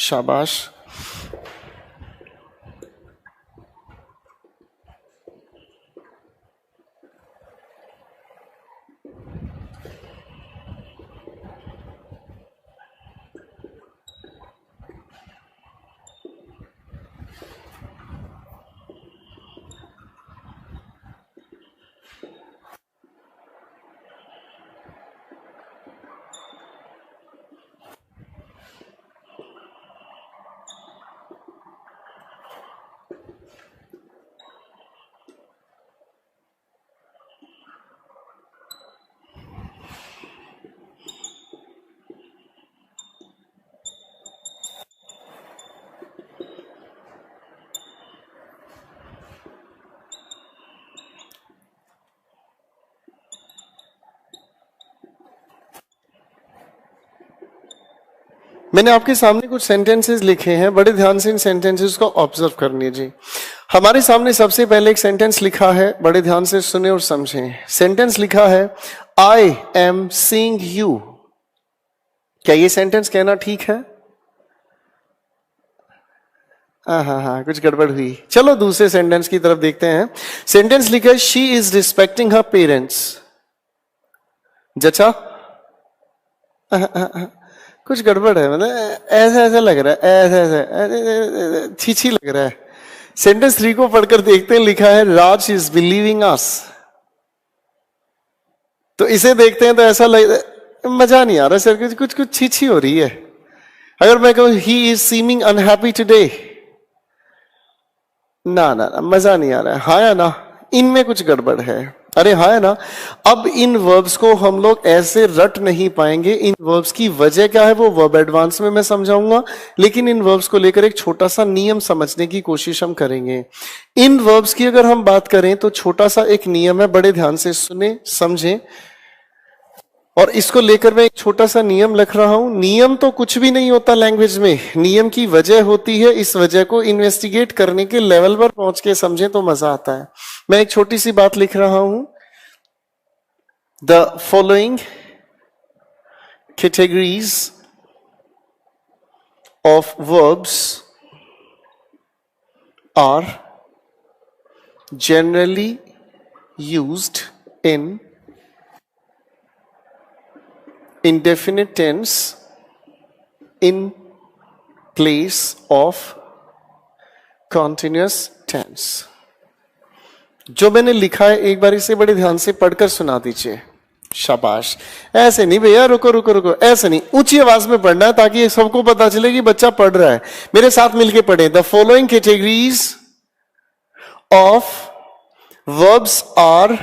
शाबाश। मैंने आपके सामने कुछ सेंटेंसेस लिखे हैं, बड़े ध्यान से इन सेंटेंसेस को ऑब्जर्व कर लीजिए। हमारे सामने सबसे पहले एक सेंटेंस लिखा है, बड़े ध्यान से सुने और समझें। सेंटेंस लिखा है, आई एम सीइंग यू। क्या ये सेंटेंस कहना ठीक है? हाँ हाँ कुछ गड़बड़ हुई। चलो दूसरे सेंटेंस की तरफ देखते हैं। सेंटेंस लिखा है she is respecting her parents. जचा कुछ गड़बड़ है, मतलब ऐसा ऐसा लग रहा है, ऐसा ऐसा छी लग रहा है। सेंटेंस 3 को पढ़कर देखते हैं, लिखा है राज इज बिलीविंग अस। तो इसे देखते हैं तो ऐसा लग, मजा नहीं आ रहा सर, कुछ कुछ छी हो रही है। अगर मैं कहूं he is seeming unhappy today, ना ना ना मजा नहीं आ रहा है। हाँ या ना, इनमें कुछ गड़बड़ है। अरे हाँ है ना। अब इन वर्ब्स को हम लोग ऐसे रट नहीं पाएंगे। इन वर्ब्स की वजह क्या है वो वर्ब एडवांस में मैं समझाऊंगा, लेकिन इन वर्ब्स को लेकर एक छोटा सा नियम समझने की कोशिश हम करेंगे। इन वर्ब्स की अगर हम बात करें तो छोटा सा एक नियम है, बड़े ध्यान से सुने समझें। और इसको लेकर मैं एक छोटा सा नियम लिख रहा हूं। नियम तो कुछ भी नहीं होता लैंग्वेज में, नियम की वजह होती है। इस वजह को इन्वेस्टिगेट करने के लेवल पर पहुंच के समझें तो मजा आता है। मैं एक छोटी सी बात लिख रहा हूं। The following categories of verbs are generally used in indefinite tense in place of continuous tense। जो मैंने लिखा है एक बार इसे बड़े ध्यान से पढ़कर सुना दीजिए। शाबाश। ऐसे नहीं भैया, रुको रुको रुको, ऐसे नहीं, ऊंची आवाज में पढ़ना है ताकि सबको पता चले कि बच्चा पढ़ रहा है। मेरे साथ मिलके पढ़े। The following categories of verbs are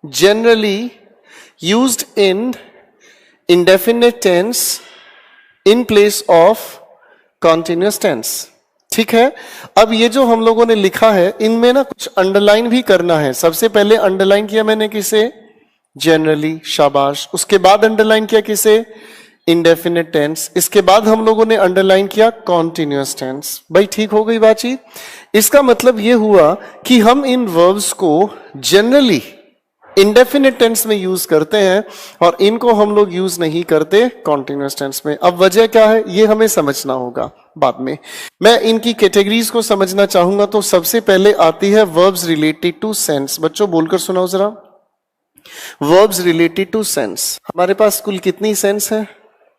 generally used in indefinite tense in place of continuous tense। ठीक है। अब ये जो हम लोगों ने लिखा है इनमें ना कुछ अंडरलाइन भी करना है। सबसे पहले अंडरलाइन किया मैंने किसे? जनरली। शाबाश। उसके बाद अंडरलाइन किया किसे? Indefinite tense. इसके बाद हम लोगों ने अंडरलाइन किया कॉन्टिन्यूअस टेंस। भाई ठीक हो गई बातचीत। इसका मतलब ये हुआ कि हम इन वर्ब्स को जनरली इंडेफिनिट टेंस में यूज करते हैं और इनको हम लोग यूज नहीं करते कॉन्टिन्यूअस टेंस में। अब वजह क्या है ये हमें समझना होगा बाद में। मैं इनकी कैटेगरीज को समझना चाहूंगा तो सबसे पहले आती है वर्ब्स रिलेटेड टू सेंस। बच्चों बोलकर सुनाओ जरा। Verbs related to sense. हमारे पास कुल कितनी सेंस है?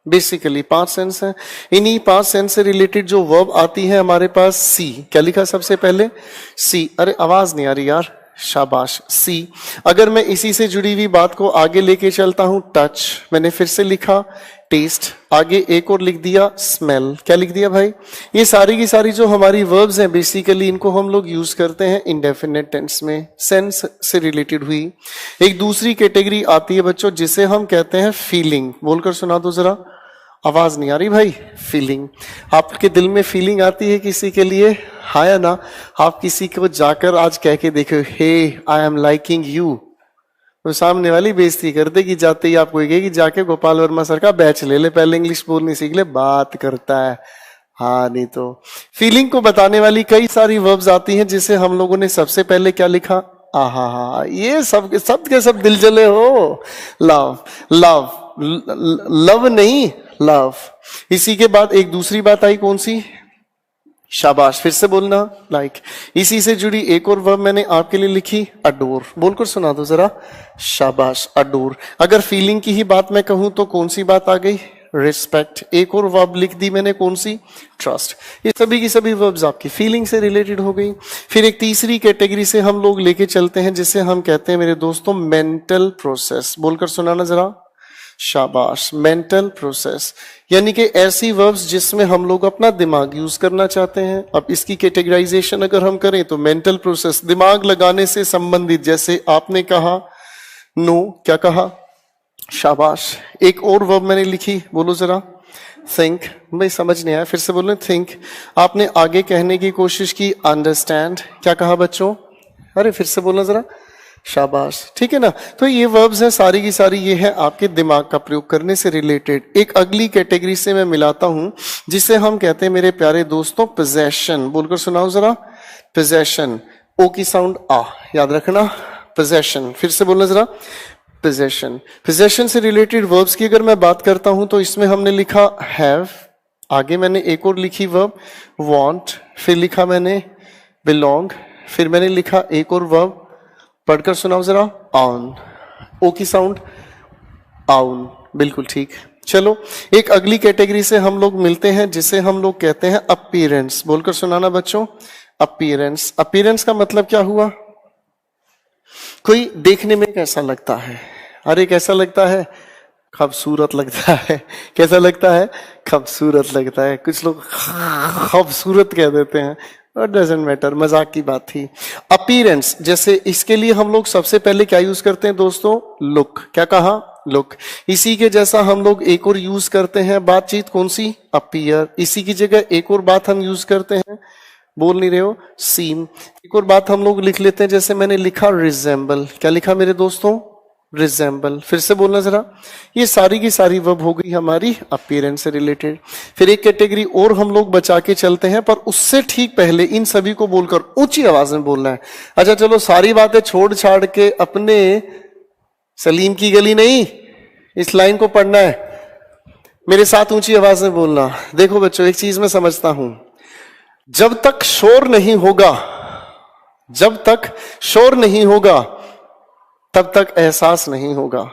बेसिकली 5 सेंस है। इन्हीं 5 सेंस से रिलेटेड जो वर्ब आती है हमारे पास सी। क्या लिखा सबसे पहले? सी। अरे आवाज नहीं आ रही यार। शाबाश। सी। अगर मैं इसी से जुड़ी हुई बात को आगे लेके चलता हूं, टच। मैंने फिर से लिखा टेस्ट। आगे एक और लिख दिया स्मेल। क्या लिख दिया भाई? ये सारी की सारी जो हमारी वर्ब्स हैं बेसिकली इनको हम लोग यूज करते हैं इंडेफिनिट टेंस में, सेंस से रिलेटेड हुई। एक दूसरी कैटेगरी आती है बच्चों जिसे हम कहते हैं फीलिंग। बोलकर सुना दो जरा। आवाज नहीं आ रही भाई। फीलिंग। आपके दिल में फीलिंग आती है किसी के लिए? हाँ या ना? आप किसी को जाकर आज कह के देखो हे आई एम लाइकिंग यू, तो सामने वाली बेइज्जती कर देगी। जाते ही आपको कहेगी जाके गोपाल वर्मा सर का बैच ले ले, पहले इंग्लिश बोलनी सीख ले। बात करता है। हाँ नहीं तो। फीलिंग को बताने वाली कई सारी वर्ब्स आती हैं जिसे हम लोगों ने सबसे पहले क्या लिखा? आहा हा। ये सब के सब दिल जले हो। लव। लव। लव नहीं, लव। इसी के बाद एक दूसरी बात आई, कौन सी? शाबाश। फिर से बोलना लाइक। इसी से जुड़ी एक और वर्ब मैंने आपके लिए लिखी अडोर। बोलकर सुना दो जरा। शाबाश। अडोर। अगर फीलिंग की ही बात मैं कहूं तो कौन सी बात आ गई? रिस्पेक्ट। एक और वर्ब लिख दी मैंने, कौन सी? ट्रस्ट। ये सभी की सभी वर्ब्स आपकी फीलिंग से रिलेटेड हो गई। फिर एक तीसरी कैटेगरी से हम लोग लेके चलते हैं जिसे हम कहते हैं मेरे दोस्तों मेंटल प्रोसेस। बोलकर सुनाना जरा। शाबाश। मेंटल प्रोसेस यानी कि ऐसी वर्ब्स जिसमें हम लोग अपना दिमाग यूज करना चाहते हैं। अब इसकी कैटेगराइजेशन अगर हम करें तो मेंटल प्रोसेस दिमाग लगाने से संबंधित, जैसे आपने कहा नो। क्या कहा? शाबाश। एक और वर्ब मैंने लिखी, बोलो जरा। थिंक। भाई समझ नहीं आया, फिर से बोलो। थिंक। आपने आगे कहने की कोशिश की अंडरस्टैंड। क्या कहा बच्चों? अरे फिर से बोलना जरा। शाबाश। ठीक है ना। तो ये वर्ब्स हैं सारी की सारी, ये है आपके दिमाग का प्रयोग करने से रिलेटेड। एक अगली कैटेगरी से मैं मिलाता हूं जिसे हम कहते हैं मेरे प्यारे दोस्तों पोजेशन। बोलकर सुनाओ जरा। पोजेशन। ओ की साउंड आ, याद रखना। पोजेशन। फिर से बोलना जरा। पोजेशन। पोजेशन से रिलेटेड वर्ब्स की अगर मैं बात करता हूं तो इसमें हमने लिखा हैव, आगे मैंने एक और लिखी वर्ब want, फिर लिखा मैंने belong, फिर मैंने लिखा एक और वर्ब, पढ़कर सुनाओ जरा, on, ओ की साउंड, आउन, बिल्कुल ठीक। चलो एक अगली कैटेगरी से हम लोग मिलते हैं जिसे हम लोग कहते हैं अपीयरेंस। बोलकर सुनाना बच्चों, अपीयरेंस। अपीयरेंस का मतलब क्या हुआ? कोई देखने में कैसा लगता है? अरे कैसा लगता है? खूबसूरत लगता है। कैसा लगता है? खूबसूरत लगता है। कुछ लोग खूबसूरत कह देते हैं, डजंट मैटर, मजाक की बात थी। अपीयरेंस, जैसे इसके लिए हम लोग सबसे पहले क्या यूज करते हैं दोस्तों? लुक। क्या कहा? लुक। इसी के जैसा हम लोग एक और यूज करते हैं बातचीत, कौन सी? अपीयर। इसी की जगह एक और बात हम यूज करते हैं, बोल नहीं रहे हो, सीम। एक और बात हम लोग लिख लेते हैं, जैसे मैंने लिखा रिजेंबल। क्या लिखा मेरे दोस्तों? रिजेंबल। फिर से बोलना जरा। ये सारी की सारी वर्ब हो गई हमारी अपीयरेंस से रिलेटेड। फिर एक कैटेगरी और हम लोग बचा के चलते हैं, पर उससे ठीक पहले इन सभी को बोलकर ऊंची आवाज में बोलना है। अच्छा चलो सारी बातें छोड़ छाड़ के अपने सलीम की गली नहीं, इस लाइन को पढ़ना है, मेरे साथ ऊंची आवाज में बोलना। देखो बच्चों, एक चीज मैं समझता हूं, जब तक शोर नहीं होगा, जब तक शोर नहीं होगा तब तक एहसास नहीं होगा।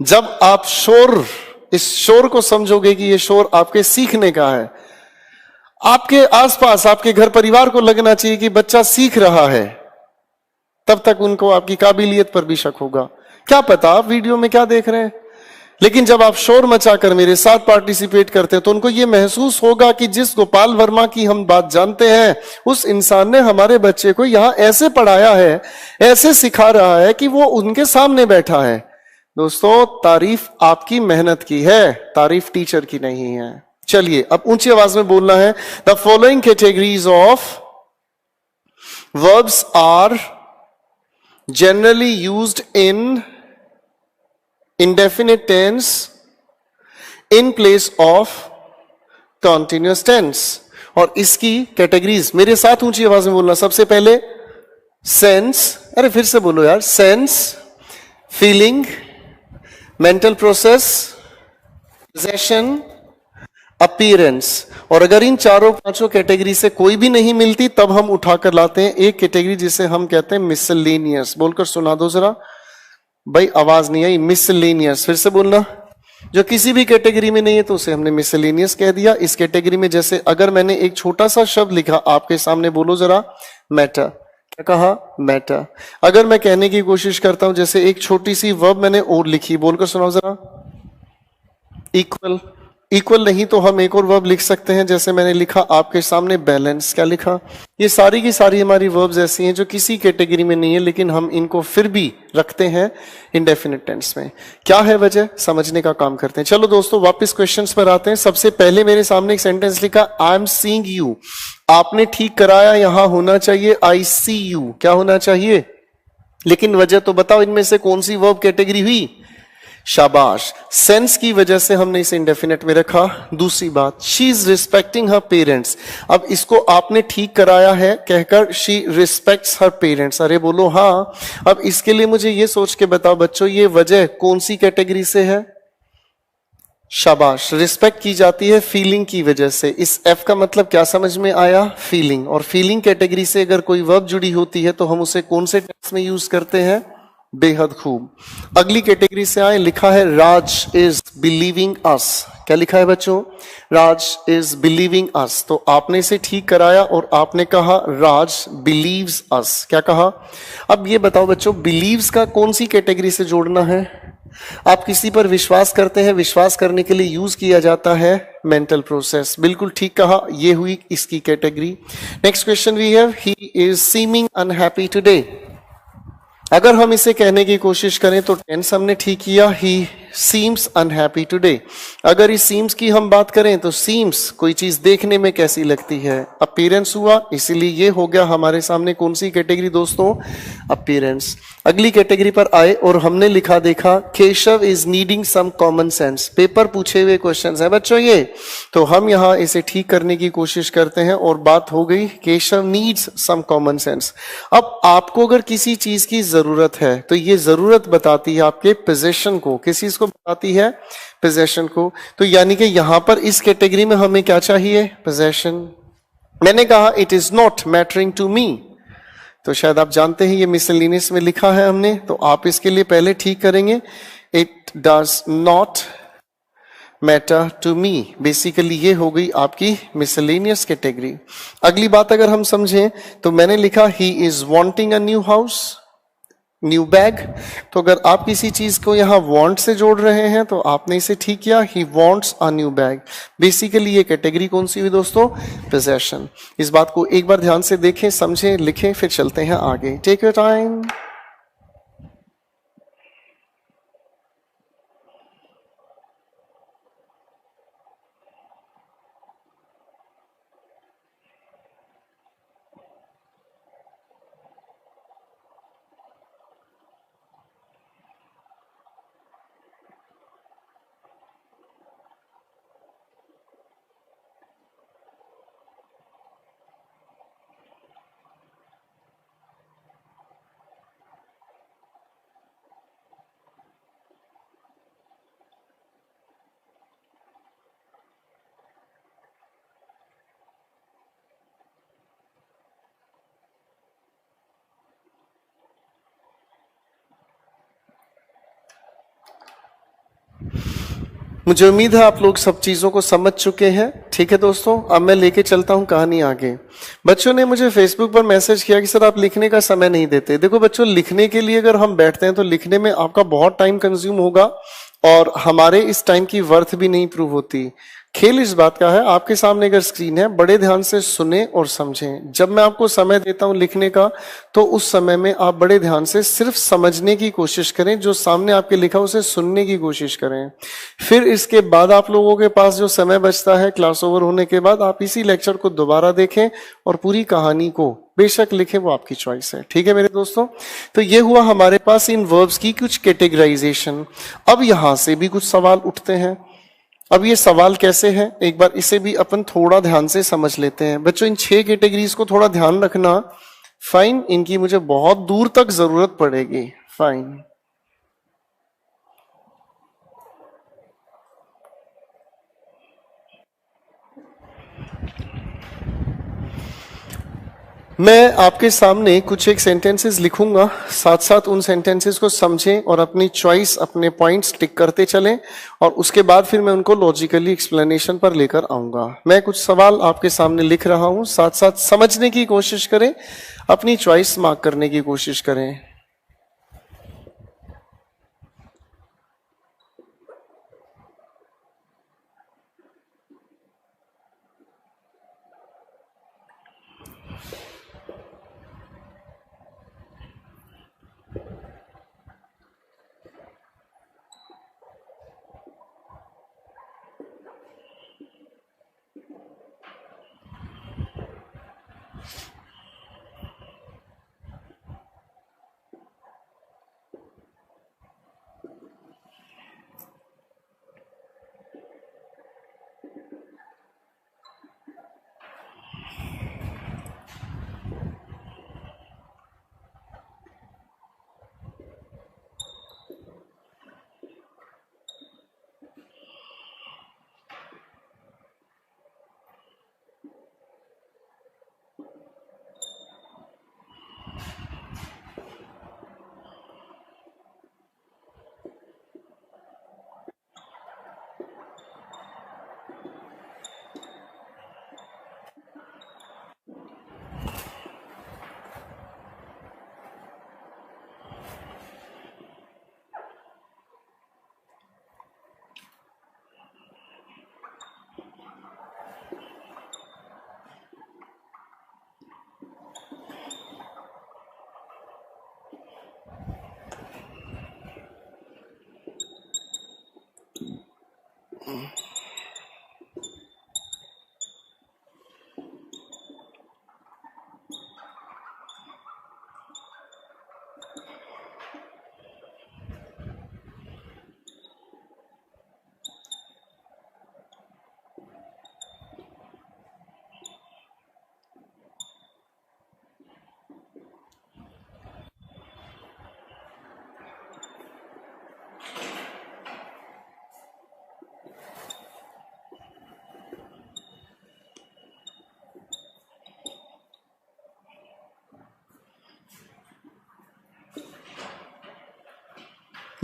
जब आप शोर, इस शोर को समझोगे कि ये शोर आपके सीखने का है, आपके आसपास आपके घर परिवार को लगना चाहिए कि बच्चा सीख रहा है, तब तक उनको आपकी काबिलियत पर भी शक होगा। क्या पता आप वीडियो में क्या देख रहे हैं, लेकिन जब आप शोर मचाकर मेरे साथ पार्टिसिपेट करते हैं तो उनको यह महसूस होगा कि जिस गोपाल वर्मा की हम बात जानते हैं, उस इंसान ने हमारे बच्चे को यहां ऐसे पढ़ाया है, ऐसे सिखा रहा है कि वो उनके सामने बैठा है। दोस्तों, तारीफ आपकी मेहनत की है, तारीफ टीचर की नहीं है। चलिए अब ऊंची आवाज में बोलना है। The following categories of verbs are generally used in indefinite tense in place of continuous tense। और इसकी कैटेगरीज मेरे साथ ऊंची आवाज में बोलना। सबसे पहले सेंस, अरे फिर से बोलो यार, sense, feeling, mental process, possession, appearance. और अगर इन चारों पांचों कैटेगरी से कोई भी नहीं मिलती, तब हम उठाकर लाते हैं एक कैटेगरी जिसे हम कहते हैं मिसलेनियस। बोलकर सुना दो जरा भाई, आवाज नहीं आई। मिसलेनियस, फिर से बोलना। जो किसी भी कैटेगरी में नहीं है तो उसे हमने मिसलेनियस कह दिया। इस कैटेगरी में जैसे अगर मैंने एक छोटा सा शब्द लिखा आपके सामने, बोलो जरा मैटर। क्या कहा? मैटर। अगर मैं कहने की कोशिश करता हूं, जैसे एक छोटी सी वर्ब मैंने और लिखी, बोलकर सुनाओ जरा, इक्वल। इक्वल नहीं तो हम एक और वर्ब लिख सकते हैं, जैसे मैंने लिखा आपके सामने बैलेंस। क्या लिखा? ये सारी की सारी हमारी वर्ब्स ऐसी हैं जो किसी कैटेगरी में नहीं है, लेकिन हम इनको फिर भी रखते हैं इंडेफिनिट टेंस में। क्या है वजह, समझने का काम करते हैं। चलो दोस्तों वापस क्वेश्चंस पर आते हैं। सबसे पहले मेरे सामने एक सेंटेंस लिखा, आई एम सीइंग यू। आपने ठीक कराया, यहां होना चाहिए आई सी यू। क्या होना चाहिए? लेकिन वजह तो बताओ, इनमें से कौन सी वर्ब कैटेगरी हुई? शाबाश, सेंस की वजह से हमने इसे इंडेफिनेट में रखा। दूसरी बात, she is respecting her parents. अब इसको आपने ठीक कराया है कहकर शी रिस्पेक्ट्स हर पेरेंट्स। अरे बोलो हाँ। अब इसके लिए मुझे ये सोच के बताओ बच्चों, ये वजह कौन सी कैटेगरी से है? शाबाश, रिस्पेक्ट की जाती है फीलिंग की वजह से। इस एफ का मतलब क्या समझ में आया? फीलिंग। और फीलिंग कैटेगरी से अगर कोई वर्ब जुड़ी होती है तो हम उसे कौन से टेंस में यूज करते हैं? बेहद खूब। अगली कैटेगरी से आए, लिखा है राज इज बिलीविंग अस। क्या लिखा है बच्चों? राज इज बिलीविंग अस। तो आपने इसे ठीक कराया और आपने कहा राज बिलीव्स अस। क्या कहा? अब ये बताओ बच्चों, बिलीव्स का कौन सी कैटेगरी से जोड़ना है? आप किसी पर विश्वास करते हैं, विश्वास करने के लिए यूज किया जाता है मेंटल प्रोसेस। बिल्कुल ठीक कहा, ये हुई इसकी category. Next question we have, he is seeming unhappy today. अगर हम इसे कहने की कोशिश करें तो टेंस हमने ठीक किया, ही सीम्स अनहैप्पी टुडे। अगर इस सीम्स की हम बात करें तो सीम्स कोई चीज देखने में कैसी लगती है? अपीयरेंस हुआ, इसीलिए ये हो गया हमारे सामने कौन सी कैटेगरी दोस्तों? अपीयरेंस। अगली कैटेगरी पर आए और हमने लिखा देखा, Keshav is needing some common sense. Paper पूछे हुए क्वेश्चंस है बच्चों ये, तो हम यहां इसे ठीक करने की कोशिश करते हैं और बात हो गई Keshav needs some common sense. अब आपको अगर किसी चीज की जरूरत है तो ये जरूरत बताती है आपके पोजीशन को। किस चीज को किसको बताती है? पोजेशन को। तो यानी कि यहां पर इस कैटेगरी में हमें क्या चाहिए? पोजेशन। मैंने कहा it is not mattering to me, तो शायद आप जानते हैं ये मिसलिनियस में लिखा है हमने, तो आप इसके लिए पहले ठीक करेंगे, it does not matter to me. Basically ये हो गई आपकी मिसलेनियस कैटेगरी। अगली बात अगर हम समझें तो मैंने लिखा he is wanting a new house, new bag. तो अगर आप किसी चीज को यहां वांट से जोड़ रहे हैं तो आपने इसे ठीक किया, he wants a new bag. Basically ये कैटेगरी कौन सी हुई दोस्तों? पोजेशन। इस बात को एक बार ध्यान से देखें, समझें, लिखें, फिर चलते हैं आगे। Take your time. मुझे उम्मीद है आप लोग सब चीजों को समझ चुके हैं। ठीक है दोस्तों, अब मैं लेके चलता हूं कहानी आगे। बच्चों ने मुझे फेसबुक पर मैसेज किया कि सर आप लिखने का समय नहीं देते। देखो बच्चों, लिखने के लिए अगर हम बैठते हैं तो लिखने में आपका बहुत टाइम कंज्यूम होगा और हमारे इस टाइम की वर्थ भी नहीं प्रूव होती। खेल इस बात का है, आपके सामने अगर स्क्रीन है, बड़े ध्यान से सुने और समझें। जब मैं आपको समय देता हूं लिखने का, तो उस समय में आप बड़े ध्यान से सिर्फ समझने की कोशिश करें, जो सामने आपके लिखा उसे सुनने की कोशिश करें। फिर इसके बाद आप लोगों के पास जो समय बचता है क्लास ओवर होने के बाद, आप इसी लेक्चर को दोबारा देखें और पूरी कहानी को बेशक लिखें, वो आपकी चॉइस है। ठीक है मेरे दोस्तों, तो ये हुआ हमारे पास इन वर्ब्स की कुछ कैटेगराइजेशन। अब यहां से भी कुछ सवाल उठते हैं। अब ये सवाल कैसे है, एक बार इसे भी अपन थोड़ा ध्यान से समझ लेते हैं। बच्चों इन 6 कैटेगरीज को थोड़ा ध्यान रखना। फाइन, इनकी मुझे बहुत दूर तक जरूरत पड़ेगी। फाइन। मैं आपके सामने कुछ एक सेंटेंसेस लिखूंगा, साथ साथ उन सेंटेंसेस को समझें और अपनी चॉइस, अपने पॉइंट्स टिक करते चलें, और उसके बाद फिर मैं उनको लॉजिकली एक्सप्लेनेशन पर लेकर आऊंगा। मैं कुछ सवाल आपके सामने लिख रहा हूं, साथ साथ समझने की कोशिश करें, अपनी चॉइस मार्क करने की कोशिश करें।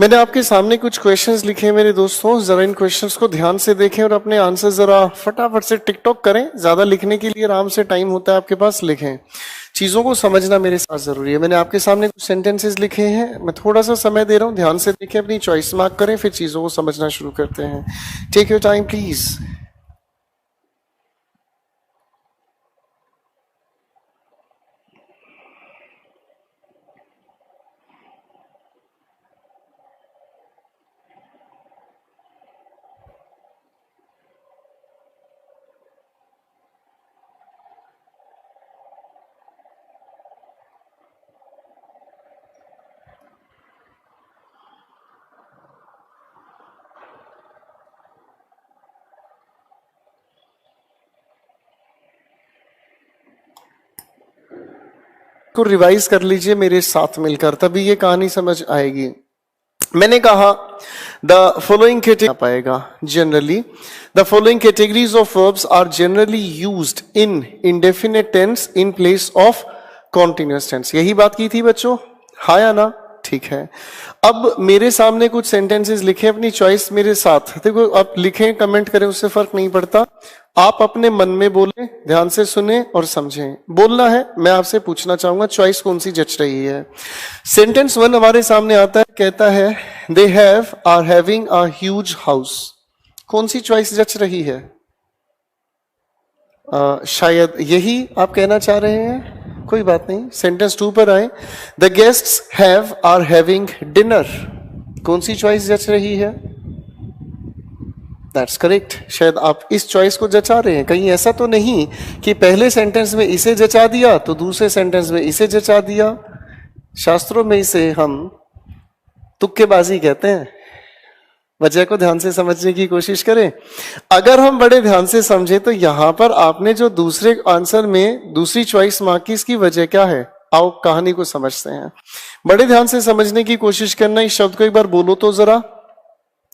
मैंने आपके सामने कुछ क्वेश्चंस लिखे हैं मेरे दोस्तों, जरा इन क्वेश्चंस को ध्यान से देखें और अपने आंसर जरा फटाफट से टिकटॉक करें। ज्यादा लिखने के लिए आराम से टाइम होता है आपके पास, लिखें। चीजों को समझना मेरे साथ जरूरी है। मैंने आपके सामने कुछ सेंटेंसेस लिखे हैं, मैं थोड़ा सा समय दे रहा हूं, ध्यान से देखें, अपनी चॉइस मार्क करें, फिर चीजों को समझना शुरू करते हैं। Take your time please. को रिवाइज कर लीजिए मेरे साथ मिलकर, तभी ये कहानी समझ आएगी। मैंने कहा द फॉलोइंग कैटेगरी पाएगा generally, the following categories of verbs are generally used in indefinite tense in place of continuous tense. यही बात की थी बच्चों, हाँ या ना? ठीक है। अब मेरे सामने कुछ सेंटेंसेस लिखे, अपनी चॉइस मेरे साथ देखो, आप लिखें कमेंट करें उससे फर्क नहीं पड़ता, आप अपने मन में बोलें, ध्यान से सुने और समझें। बोलना है, मैं आपसे पूछना चाहूंगा चॉइस कौन सी जच रही है। सेंटेंस 1 हमारे सामने आता है, कहता है they have are having a huge house. कौन सी चॉइस जच रही है? शायद यही आप कहना चाह रहे हैं, कोई बात नहीं। सेंटेंस 2 पर आए, the guests have are having dinner. कौन सी चॉइस जच रही है? That's correct. शायद आप इस चॉइस को जचा रहे हैं, कहीं ऐसा तो नहीं कि पहले सेंटेंस में इसे जचा दिया तो दूसरे सेंटेंस में इसे जचा दिया। शास्त्रों में इसे हम तुक्केबाजी कहते हैं। वजह को ध्यान से समझने की कोशिश करें। अगर हम बड़े ध्यान से समझे तो यहां पर आपने जो दूसरे आंसर में दूसरी चॉइस मार्क की, इसकी वजह क्या है? आओ कहानी को समझते हैं। बड़े ध्यान से समझने की कोशिश करना। इस शब्द को एक बार बोलो तो जरा,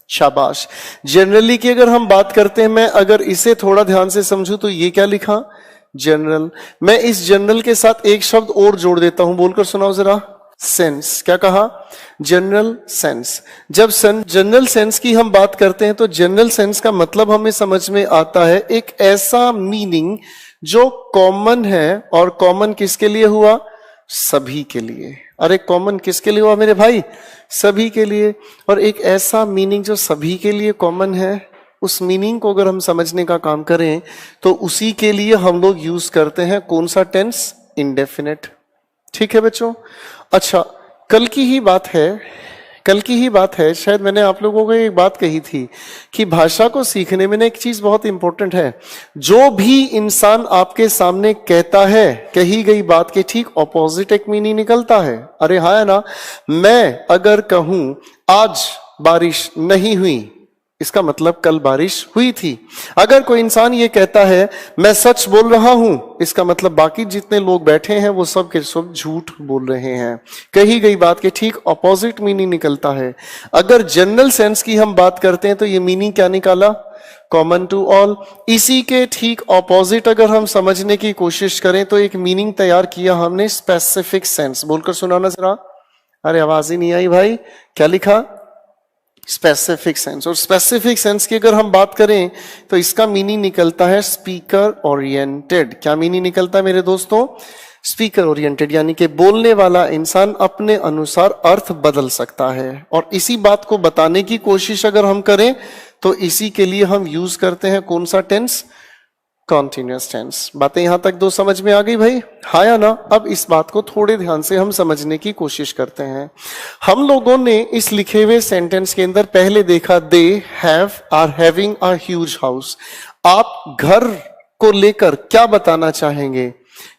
शाबाश। जनरली की अगर हम बात करते हैं, मैं अगर इसे थोड़ा ध्यान से समझूं तो ये क्या लिखा? जनरल। मैं इस जनरल के साथ एक शब्द और जोड़ देता हूं, बोलकर सुनाओ जरा, सेंस। क्या कहा? General sense. जब जनरल सेंस की हम बात करते हैं तो जनरल सेंस का मतलब हमें समझ में आता है एक ऐसा मीनिंग जो कॉमन है, और कॉमन किसके लिए हुआ? सभी के लिए। अरे कॉमन किसके लिए हुआ मेरे भाई? सभी के लिए। और एक ऐसा मीनिंग जो सभी के लिए कॉमन है, उस मीनिंग को अगर हम समझने का काम करें तो उसी के लिए हम लोग यूज करते हैं कौन सा टेंस? इंडेफिनिट। ठीक है बच्चों। अच्छा, कल की ही बात है, शायद मैंने आप लोगों को एक बात कही थी कि भाषा को सीखने में ना एक चीज बहुत इंपॉर्टेंट है। जो भी इंसान आपके सामने कहता है, कही गई बात के ठीक ऑपोजिट एक मीनिंग निकलता है। अरे हाँ है ना? मैं अगर कहूं आज बारिश नहीं हुई, इसका मतलब कल बारिश हुई थी। अगर कोई इंसान ये कहता है मैं सच बोल रहा हूं, इसका मतलब बाकी जितने लोग बैठे हैं वो सब के सब झूठ बोल रहे हैं। कही गई बात के ठीक ऑपोजिट मीनिंग निकलता है। अगर जनरल सेंस की हम बात करते हैं तो ये मीनिंग क्या निकाला? Common to all. इसी के ठीक ऑपोजिट अगर हम समझने की कोशिश करें तो एक मीनिंग तैयार किया हमने, स्पेसिफिक सेंस। बोलकर सुनाना जरा। अरे आवाज ही नहीं आई भाई, क्या लिखा? Specific sense. और स्पेसिफिक सेंस की अगर हम बात करें तो इसका मीनिंग निकलता है स्पीकर ओरिएंटेड। क्या मीनिंग निकलता है मेरे दोस्तों? स्पीकर ओरिएंटेड, यानी कि बोलने वाला इंसान अपने अनुसार अर्थ बदल सकता है। और इसी बात को बताने की कोशिश अगर हम करें तो इसी के लिए हम यूज करते हैं कौन सा टेंस? Continuous tense. बातें यहां तक दो समझ में आ गई भाई, हाँ या ना? अब इस बात को थोड़े ध्यान से हम समझने की कोशिश करते हैं। हम लोगों ने इस लिखे हुए सेंटेंस के अंदर पहले देखा they have are having a huge house. आप घर को लेकर क्या बताना चाहेंगे?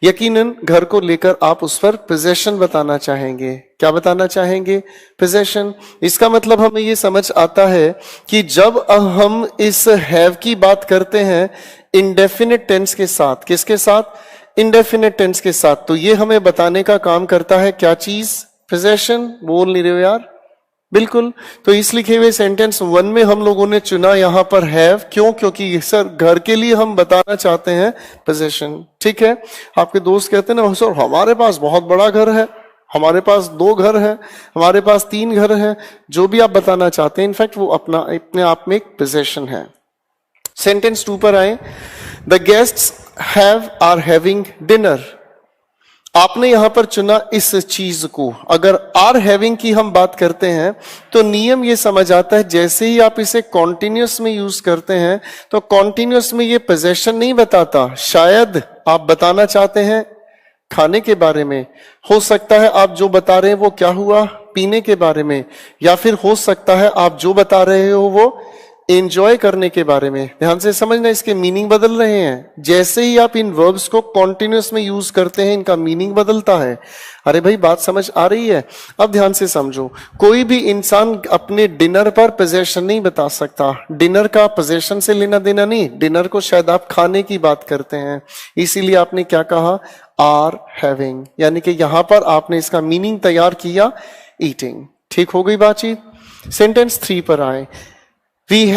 यकीनन घर को लेकर आप उस पर पोजेशन बताना चाहेंगे। क्या बताना चाहेंगे? पोजेशन। इसका मतलब हमें ये समझ आता है कि जब हम इस हैव की बात करते हैं इंडेफिनिट टेंस के साथ, किसके साथ? इंडेफिनिट टेंस के साथ, तो ये हमें बताने का काम करता है क्या चीज? पोजेशन। बोल नहीं रहे हो यार? बिल्कुल। तो इस लिखे हुए सेंटेंस 1 में हम लोगों ने चुना यहां पर हैव। क्यों? क्योंकि सर घर के लिए हम बताना चाहते हैं पोजेशन। ठीक है। आपके दोस्त कहते हैं ना सर हमारे पास बहुत बड़ा घर है, हमारे पास 2 घर है, हमारे पास 3 घर है, जो भी आप बताना चाहते हैं इनफैक्ट वो अपने आप में एक पोजेशन है। सेंटेंस 2 पर आए, the guests are having dinner. आपने यहां पर चुना इस चीज को। अगर आर हैविंग की हम बात करते हैं तो नियम ये समझ आता है, जैसे ही आप इसे कॉन्टिन्यूस में यूज करते हैं तो कॉन्टिन्यूस में ये पोजेशन नहीं बताता। शायद आप बताना चाहते हैं खाने के बारे में, हो सकता है आप जो बता रहे हैं वो क्या हुआ, पीने के बारे में, या फिर हो सकता है आप जो बता रहे हो वो एंजॉय करने के बारे में। ध्यान से समझना, इसके मीनिंग बदल रहे हैं। जैसे ही आप इन वर्ब्स को कॉन्टिन्यूस में यूज करते हैं इनका मीनिंग बदलता है। अरे भाई बात समझ आ रही है? अब ध्यान से समझो, कोई भी इंसान अपने डिनर पर पोजेशन नहीं बता सकता। डिनर का पोजेशन से लेना देना नहीं, डिनर को शायद आप खाने की बात करते हैं, इसीलिए आपने क्या कहा, आर हैविंग, यानी कि यहां पर आपने इसका मीनिंग तैयार किया, ईटिंग। ठीक हो गई बातचीत। सेंटेंस 3 पर आए, we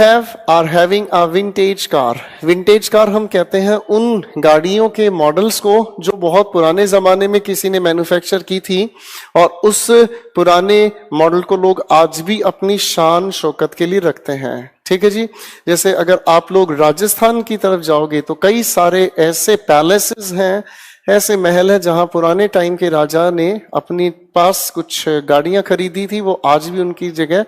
are having a vintage car. Vintage car हम कहते हैं उन गाड़ियों के मॉडल्स को जो बहुत पुराने जमाने में किसी ने मैन्युफैक्चर की थी और उस पुराने मॉडल को लोग आज भी अपनी शान शौकत के लिए रखते हैं। ठीक है जी। जैसे अगर आप लोग राजस्थान की तरफ जाओगे तो कई सारे ऐसे पैलेसेस हैं, ऐसे महल है जहां पुराने टाइम के राजा ने अपने पास कुछ गाड़ियां खरीदी थी, वो आज भी उनकी जगह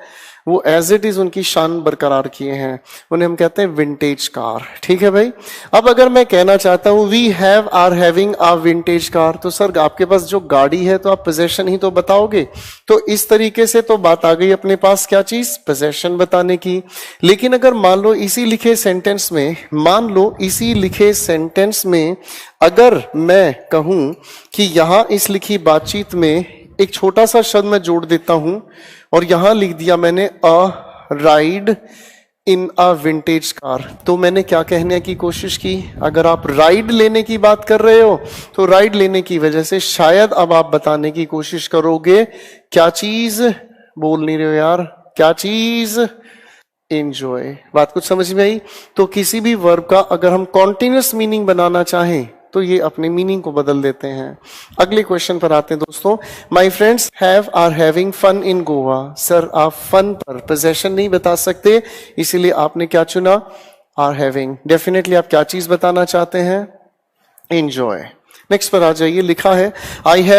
वो एज इट इज उनकी शान बरकरार किए हैं, उन्हें हम कहते हैं विंटेज कार। ठीक है भाई। अब अगर मैं कहना चाहता हूं we are having a vintage car, तो सर आपके पास जो गाड़ी है तो आप पोजेशन ही तो बताओगे। तो इस तरीके से तो बात आ गई अपने पास क्या चीज, पोजेशन बताने की। लेकिन अगर मान लो इसी लिखे सेंटेंस में अगर मैं कहूं कि यहां इस लिखी बातचीत में एक छोटा सा शब्द मैं जोड़ देता हूं और यहां लिख दिया मैंने a ride in a vintage car, तो मैंने क्या कहने की कोशिश की, अगर आप राइड लेने की बात कर रहे हो तो राइड लेने की वजह से शायद अब आप बताने की कोशिश करोगे क्या चीज, बोल नहीं रहे हो यार, क्या चीज, एंजॉय। बात कुछ समझ में आई? तो किसी भी वर्ब का अगर हम कॉन्टिन्यूस मीनिंग बनाना चाहें तो ये अपने मीनिंग को बदल देते हैं। अगले क्वेश्चन पर आते हैं दोस्तों। My friends are having fun in Goa. Sir आप फन पर पोजेशन नहीं बता सकते, इसीलिए आपने क्या चुना, आर हैविंग। डेफिनेटली आप क्या चीज बताना चाहते हैं, एंजॉय। नेक्स्ट पर आ जाइए, लिखा है I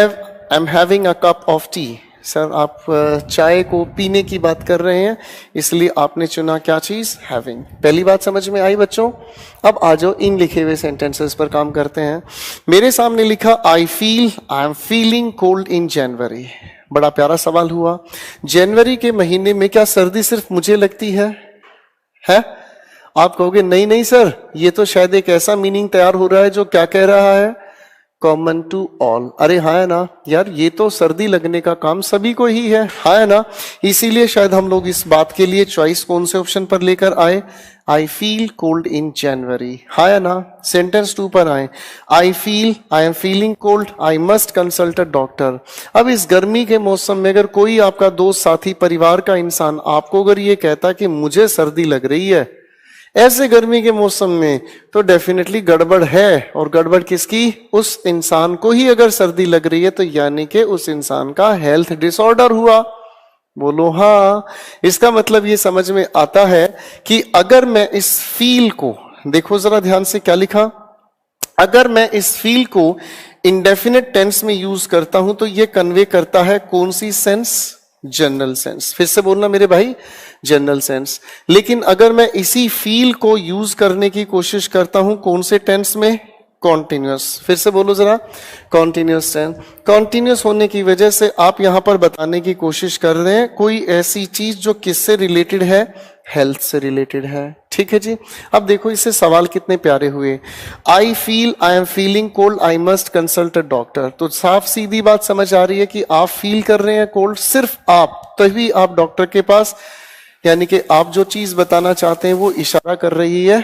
am having a cup of T. Sir आप चाय को पीने की बात कर रहे हैं, इसलिए आपने चुना क्या चीज, हैविंग। पहली बात समझ में आई बच्चों? अब आ जाओ इन लिखे हुए सेंटेंसेस पर काम करते हैं। मेरे सामने लिखा I am feeling cold in January. बड़ा प्यारा सवाल हुआ। जनवरी के महीने में क्या सर्दी सिर्फ मुझे लगती है? आप कहोगे नहीं नहीं सर, ये तो शायद एक ऐसा मीनिंग तैयार हो रहा है जो क्या कह रहा है, कॉमन टू ऑल। अरे हाँ है ना यार, ये तो सर्दी लगने का काम सभी को ही है, हाँ है ना। इसीलिए शायद हम लोग इस बात के लिए चॉइस कौन से ऑप्शन पर लेकर आए, आई फील कोल्ड इन जनवरी, हाँ है ना। सेंटेंस 2 पर आए, आई am feeling cold, I must consult a doctor. अब इस गर्मी के मौसम में अगर कोई आपका दोस्त, साथी, परिवार का इंसान आपको अगर ये कहता कि मुझे सर्दी लग रही है ऐसे गर्मी के मौसम में, तो डेफिनेटली गड़बड़ है। और गड़बड़ किसकी, उस इंसान को ही अगर सर्दी लग रही है तो यानी कि उस इंसान का हेल्थ डिसऑर्डर हुआ। बोलो हाँ। इसका मतलब ये समझ में आता है कि अगर मैं इस फील को, देखो जरा ध्यान से क्या लिखा, अगर मैं इस फील को इंडेफिनिट टेंस में यूज करता हूं तो ये कन्वे करता है कौन सी सेंस, जनरल सेंस। फिर से बोलना मेरे भाई, जनरल सेंस। लेकिन अगर मैं इसी फील को यूज करने की कोशिश करता हूं कौन से टेंस में, कॉन्टिन्यूस। फिर से बोलो जरा, कॉन्टिन्यूस टेंस। कॉन्टिन्यूस होने की वजह से आप यहां पर बताने की कोशिश कर रहे हैं कोई ऐसी चीज जो किससे रिलेटेड है, हेल्थ से रिलेटेड है। ठीक है जी। अब देखो इससे सवाल कितने प्यारे हुए, आई am feeling cold, I must consult a doctor. तो साफ सीधी बात समझ आ रही है कि आप फील कर रहे हैं कोल्ड, सिर्फ आप, तभी आप डॉक्टर के पास, यानी कि आप जो चीज बताना चाहते हैं वो इशारा कर रही है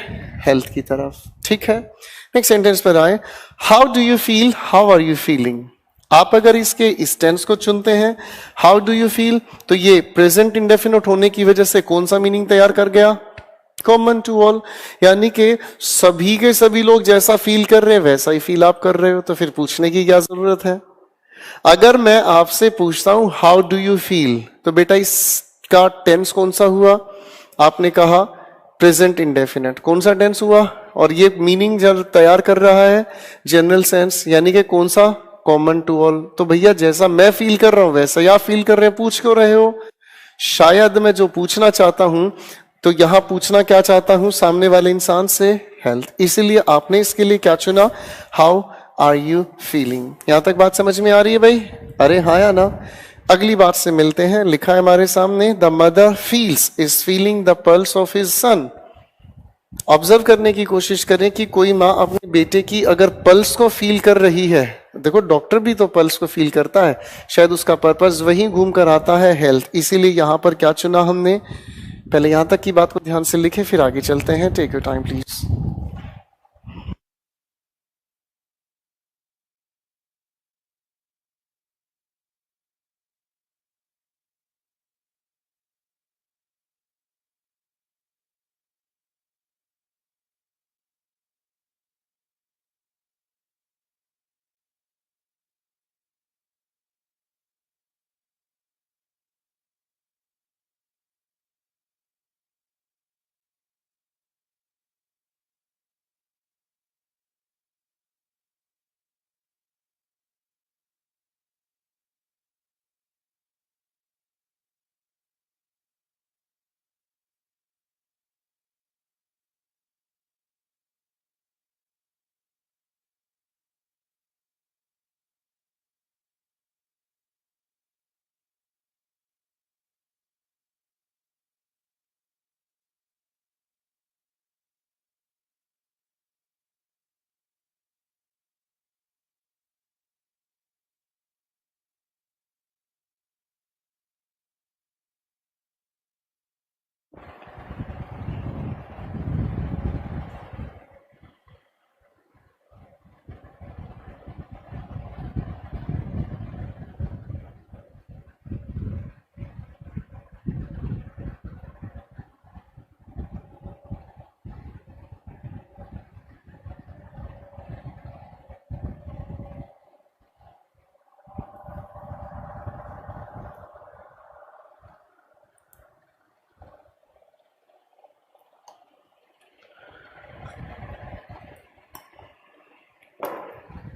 हेल्थ की तरफ। ठीक है। नेक्स्ट सेंटेंस पर आए, how do you feel, how are you feeling. आप अगर इसके इस टेंस को चुनते हैं, हाउ डू यू फील, तो ये प्रेजेंट इंडेफिनिट होने की वजह से कौन सा मीनिंग तैयार कर गया, कॉमन टू ऑल, यानी कि सभी के सभी लोग जैसा फील कर रहे हैं वैसा ही फील आप कर रहे हो, तो फिर पूछने की क्या जरूरत है। अगर मैं आपसे पूछता हूं हाउ डू यू फील, तो बेटा इसका टेंस कौन सा हुआ? आपने कहा प्रेजेंट इंडेफिनिट। कौन सा टेंस हुआ? और ये मीनिंग जब तैयार कर रहा है जनरल सेंस, यानी कि कौन सा? Common to all. तो भैया जैसा मैं फील कर रहा हूं वैसा ही आप फील कर रहे हैं, पूछ क्यों रहे हो? शायद मैं जो पूछना चाहता हूं, तो यहां पूछना क्या चाहता हूं सामने वाले इंसान से? हेल्थ। इसीलिए आपने इसके लिए क्या चुना? How are you feeling. यहां तक बात समझ में आ रही है भाई? अरे हाँ या ना? अगली बात से मिलते हैं। लिखा है हमारे सामने, the mother feels is feeling the pulse of his son. Observe करने की कोशिश करें कि कोई माँ अपने बेटे की अगर पल्स को फील कर रही है, देखो डॉक्टर भी तो पल्स को फील करता है, शायद उसका पर्पस वहीं घूम कर आता है हेल्थ। इसीलिए यहां पर क्या चुना हमने? पहले यहां तक की बात को ध्यान से लिखे, फिर आगे चलते हैं। Take your time please.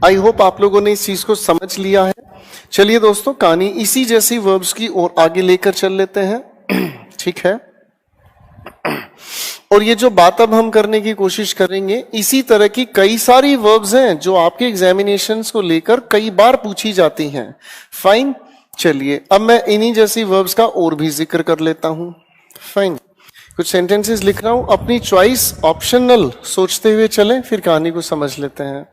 I hope आप लोगों ने इस चीज को समझ लिया है। चलिए दोस्तों, कहानी इसी जैसी वर्ब्स की ओर आगे लेकर चल लेते हैं। ठीक है। और ये जो बात अब हम करने की कोशिश करेंगे, इसी तरह की कई सारी वर्ब्स हैं जो आपके एग्जामिनेशंस को लेकर कई बार पूछी जाती हैं। फाइन। चलिए अब मैं इन्हीं जैसी वर्ब्स का और भी जिक्र कर लेता हूं। फाइन। कुछ सेंटेंसेस लिख रहा हूं, अपनी चॉइस ऑप्शनल सोचते हुए चलें, फिर कहानी को समझ लेते हैं।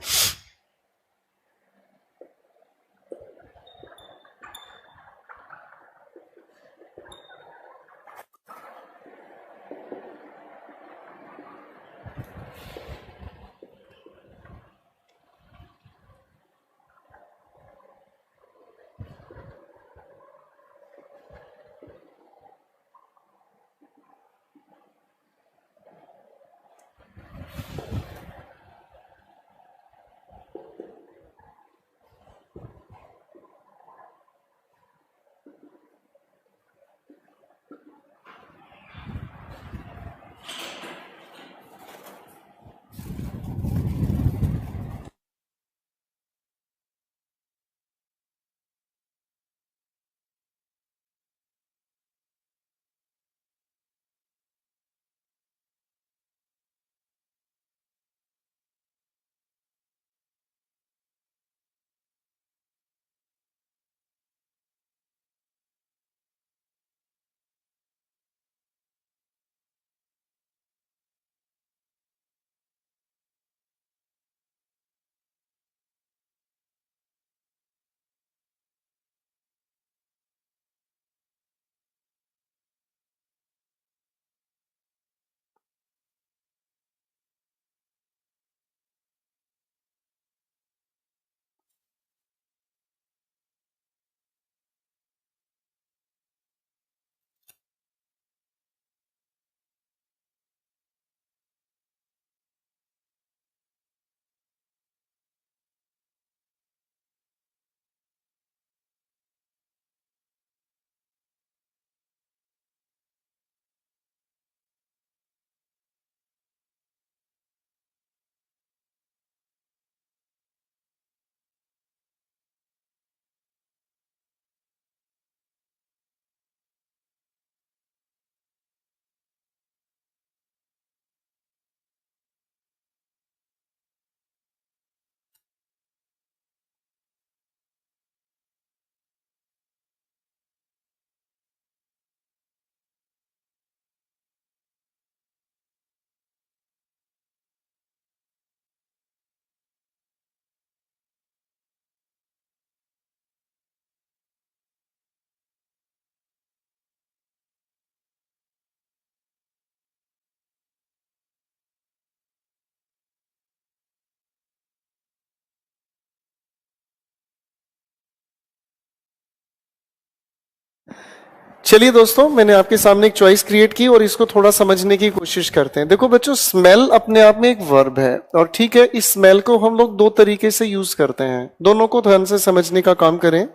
चलिए दोस्तों, मैंने आपके सामने एक चॉइस क्रिएट की और इसको थोड़ा समझने की कोशिश करते हैं। देखो बच्चों, स्मेल अपने आप में एक वर्ब है और ठीक है, इस स्मेल को हम लोग दो तरीके से यूज करते हैं। दोनों को ध्यान से समझने का काम करें।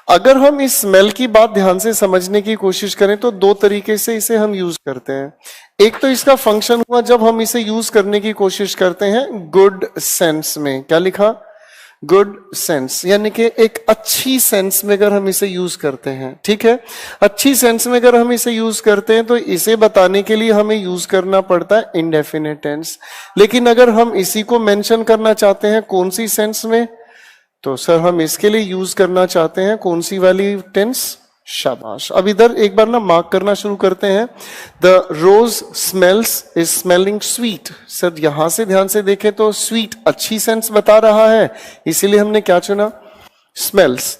अगर हम इस स्मेल की बात ध्यान से समझने की कोशिश करें तो दो तरीके से इसे हम यूज करते हैं। एक तो इसका फंक्शन हुआ जब हम इसे यूज करने की कोशिश करते हैं गुड सेंस में। क्या लिखा? गुड सेंस, यानी कि एक अच्छी सेंस में अगर हम इसे यूज करते हैं। ठीक है, अच्छी सेंस में अगर हम इसे यूज करते हैं तो इसे बताने के लिए हमें यूज करना पड़ता है इंडेफिनिट टेंस। लेकिन अगर हम इसी को मेंशन करना चाहते हैं कौन सी सेंस में, तो सर हम इसके लिए यूज करना चाहते हैं कौन सी वाली टेंस? शाबाश। अब इधर एक बार ना मार्क करना शुरू करते हैं। The rose smells is smelling sweet. Sir यहां से ध्यान से देखें तो स्वीट अच्छी सेंस बता रहा है, इसीलिए हमने क्या चुना? स्मेल्स।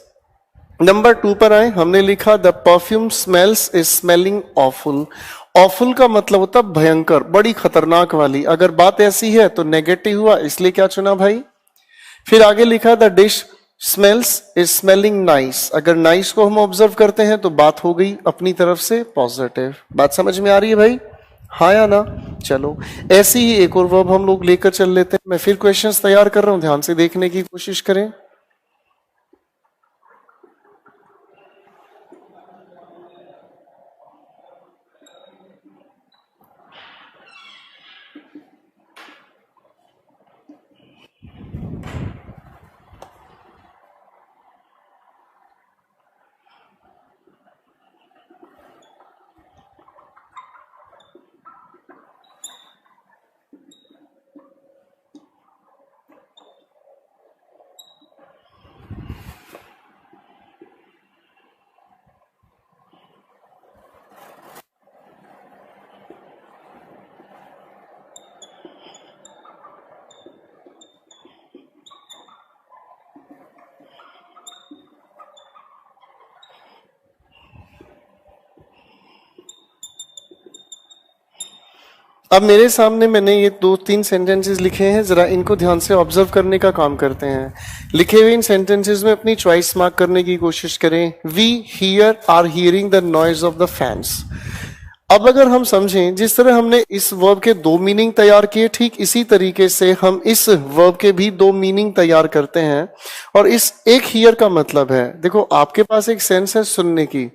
नंबर 2 पर आए, हमने लिखा the perfume smells is smelling awful. Awful का मतलब होता है भयंकर, बड़ी खतरनाक वाली। अगर बात ऐसी है तो नेगेटिव हुआ, इसलिए क्या चुना भाई? फिर आगे लिखा the dish smells is smelling nice. अगर नाइस को हम ऑब्जर्व करते हैं तो बात हो गई अपनी तरफ से पॉजिटिव। बात समझ में आ रही है भाई? हाँ या ना? चलो, ऐसी ही एक और वर्ब हम लोग लेकर चल लेते हैं। मैं फिर क्वेश्चंस तैयार कर रहा हूं, ध्यान से देखने की कोशिश करें। अब मेरे सामने मैंने ये दो तीन सेंटेंसेस लिखे हैं, जरा इनको ध्यान से ऑब्जर्व करने का काम करते हैं। लिखे हुए इन सेंटेंसेस में अपनी चॉइस मार्क करने की कोशिश करें। We here are hearing the noise of the fans. अब अगर हम समझें, जिस तरह हमने इस वर्ब के दो मीनिंग तैयार किए, ठीक इसी तरीके से हम इस वर्ब के भी दो मीनिंग तैयार करते हैं। और इस एक हियर का मतलब है, देखो आपके पास एक सेंस है सुनने की।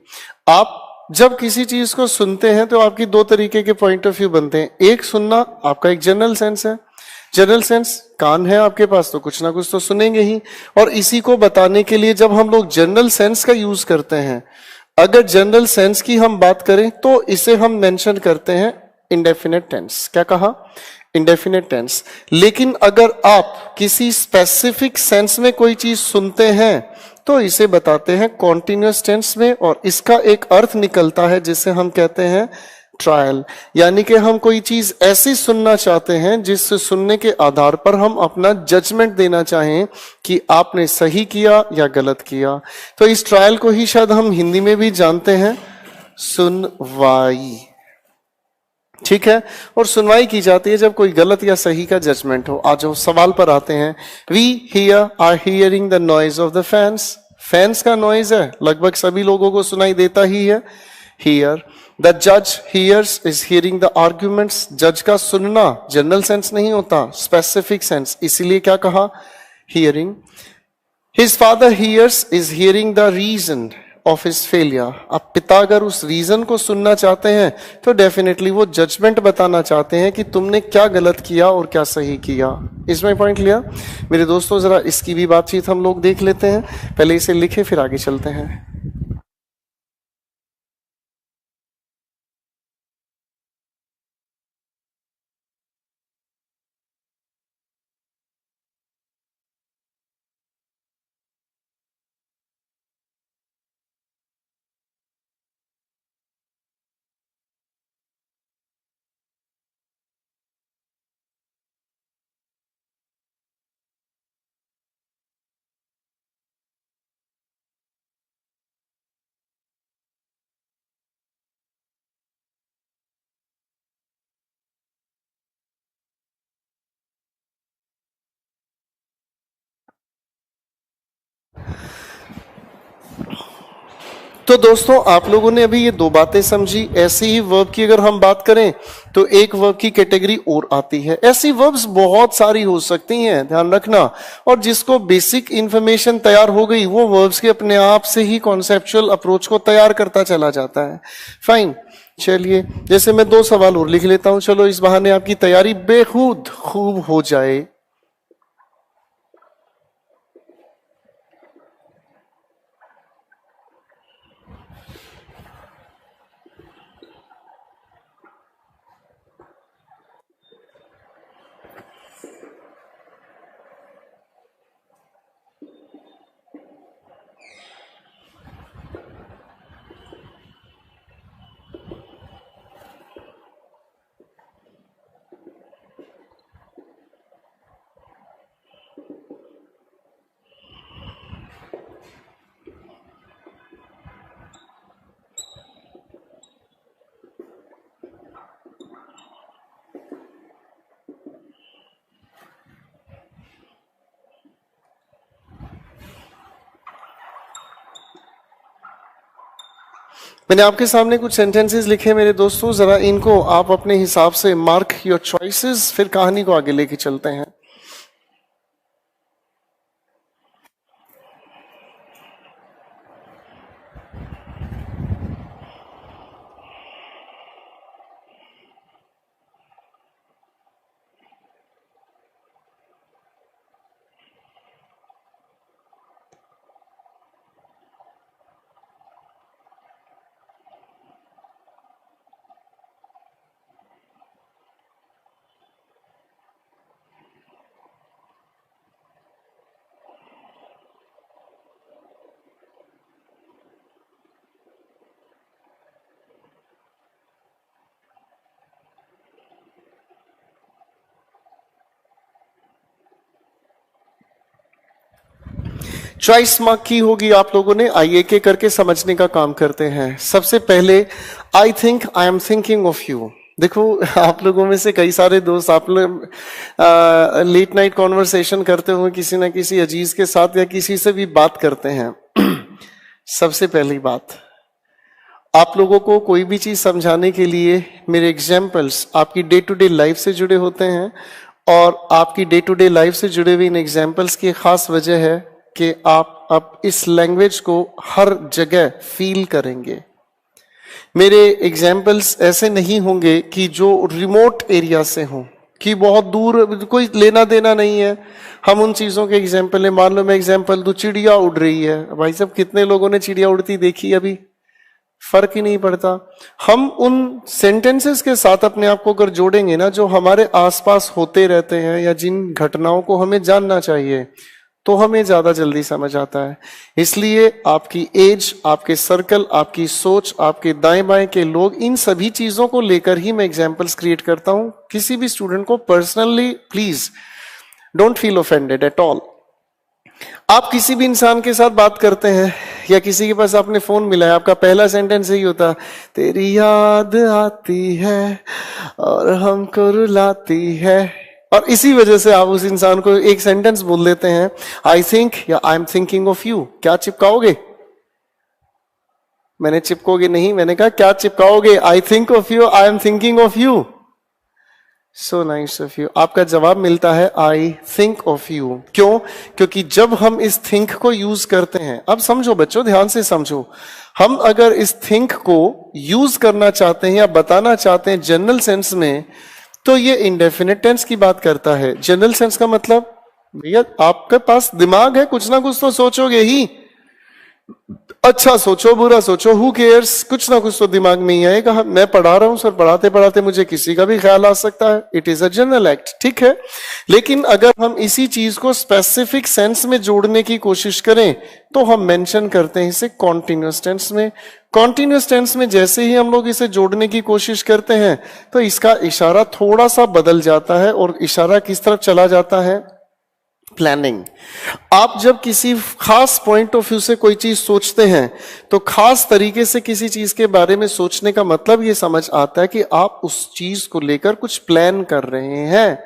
आप जब किसी चीज को सुनते हैं तो आपकी दो तरीके के पॉइंट ऑफ व्यू बनते हैं। एक सुनना आपका एक जनरल सेंस है। जनरल सेंस, कान है आपके पास तो कुछ ना कुछ तो सुनेंगे ही। और इसी को बताने के लिए जब हम लोग जनरल सेंस का यूज करते हैं, अगर जनरल सेंस की हम बात करें तो इसे हम मेंशन करते हैं इंडेफिनिट टेंस। क्या कहा? Indefinite tense. लेकिन अगर आप किसी स्पेसिफिक सेंस में कोई चीज सुनते हैं तो इसे बताते हैं कॉन्टिन्यूअस टेंस में, और इसका एक अर्थ निकलता है जिसे हम कहते हैं ट्रायल। यानी कि हम कोई चीज ऐसी सुनना चाहते हैं जिससे सुनने के आधार पर हम अपना जजमेंट देना चाहें कि आपने सही किया या गलत किया। तो इस ट्रायल को ही शायद हम हिंदी में भी जानते हैं सुनवाई। ठीक है, और सुनवाई की जाती है जब कोई गलत या सही का जजमेंट हो। आज सवाल पर आते हैं। We here are hearing the noise of the fans. Fans का नॉइज है, लगभग सभी लोगों को सुनाई देता ही है। हियर द जज hears is hearing the arguments. जज का सुनना जनरल सेंस नहीं होता, स्पेसिफिक सेंस, इसीलिए क्या कहा? Hearing. His father hears is hearing the reason of his failure. अब पिता अगर उस रीजन को सुनना चाहते हैं तो डेफिनेटली वो जजमेंट बताना चाहते हैं कि तुमने क्या गलत किया और क्या सही किया। इसमें पॉइंट लिया मेरे दोस्तों। जरा इसकी भी बातचीत हम लोग देख लेते हैं। पहले इसे लिखे फिर आगे चलते हैं। तो दोस्तों आप लोगों ने अभी ये दो बातें समझी। ऐसे ही वर्ब की अगर हम बात करें तो एक वर्ब की कैटेगरी और आती है। ऐसी वर्ब्स बहुत सारी हो सकती हैं, ध्यान रखना। और जिसको बेसिक इंफॉर्मेशन तैयार हो गई वो वर्ब्स के अपने आप से ही कॉन्सेप्चुअल अप्रोच को तैयार करता चला जाता है। फाइन, चलिए जैसे मैं दो सवाल और लिख लेता हूं, चलो इस बहाने आपकी तैयारी बेखूद खूब हो जाए। मैंने आपके सामने कुछ सेंटेंसेस लिखे मेरे दोस्तों, जरा इनको आप अपने हिसाब से मार्क योर चॉइसेस, फिर कहानी को आगे लेके चलते हैं। चॉइस मार्क की होगी आप लोगों ने, आइए के करके समझने का काम करते हैं। सबसे पहले आई think I am thinking of you. देखो आप लोगों में से कई सारे दोस्त आप लोग लेट नाइट कॉन्वर्सेशन करते हुए किसी ना किसी अजीज के साथ या किसी से भी बात करते हैं। सबसे पहली बात, आप लोगों को कोई भी चीज समझाने के लिए मेरे एग्जाम्पल्स आपकी डे टू डे लाइफ से जुड़े होते हैं, और आपकी डे टू डे लाइफ से जुड़े हुए इन एग्जाम्पल्स की खास वजह है कि आप अब इस लैंग्वेज को हर जगह फील करेंगे। मेरे एग्जाम्पल्स ऐसे नहीं होंगे कि जो रिमोट एरिया से हों, कि बहुत दूर कोई लेना देना नहीं है। हम उन चीजों के एग्जाम्पल है, मान लो मैं एग्जाम्पल दूं, चिड़िया उड़ रही है। भाई साहब कितने लोगों ने चिड़िया उड़ती देखी अभी? फर्क ही नहीं पड़ता। हम उन सेंटेंसेस के साथ अपने आप को अगर जोड़ेंगे ना, जो हमारे आसपास होते रहते हैं या जिन घटनाओं को हमें जानना चाहिए, तो हमें ज्यादा जल्दी समझ आता है। इसलिए आपकी एज, आपके सर्कल, आपकी सोच, आपके दाएं बाएं के लोग, इन सभी चीजों को लेकर ही मैं एग्जाम्पल्स क्रिएट करता हूं। किसी भी स्टूडेंट को personally please don't feel offended at all. आप किसी भी इंसान के साथ बात करते हैं या किसी के पास आपने फोन मिला है, आपका पहला सेंटेंस यही होता, तेरी याद आती है और हमको रुलाती है। और इसी वजह से आप उस इंसान को एक सेंटेंस बोल देते हैं, आई थिंक या I am thinking of you. क्या चिपकाओगे? मैंने चिपकोगे नहीं, मैंने कहा क्या चिपकाओगे? I think of you, I am thinking of you. So nice of you. आपका जवाब मिलता है आई थिंक ऑफ यू। क्यों? क्योंकि जब हम इस थिंक को यूज करते हैं, अब समझो बच्चों, ध्यान से समझो, हम अगर इस थिंक को यूज करना चाहते हैं या बताना चाहते हैं जनरल सेंस में, तो ये इंडेफिनिट टेंस की बात करता है। जनरल सेंस का मतलब, भैया आपके पास दिमाग है, कुछ ना कुछ तो सोचोगे ही। अच्छा सोचो, बुरा सोचो, हु केयर्स, कुछ ना कुछ तो दिमाग में ही आएगा। मैं पढ़ा रहा हूं सर, पढ़ाते पढ़ाते मुझे किसी का भी ख्याल आ सकता है। It is a general act, ठीक है। लेकिन अगर हम इसी चीज को स्पेसिफिक सेंस में जोड़ने की कोशिश करें, तो हम मेंशन करते हैं इसे कॉन्टिन्यूअस टेंस में। कॉन्टिन्यूअस टेंस में जैसे ही हम लोग इसे जोड़ने की कोशिश करते हैं, तो इसका इशारा थोड़ा सा बदल जाता है। और इशारा किस तरफ चला जाता है? प्लानिंग। आप जब किसी खास पॉइंट ऑफ व्यू से कोई चीज सोचते हैं, तो खास तरीके से किसी चीज के बारे में सोचने का मतलब ये समझ आता है कि आप उस चीज को लेकर कुछ प्लान कर रहे हैं।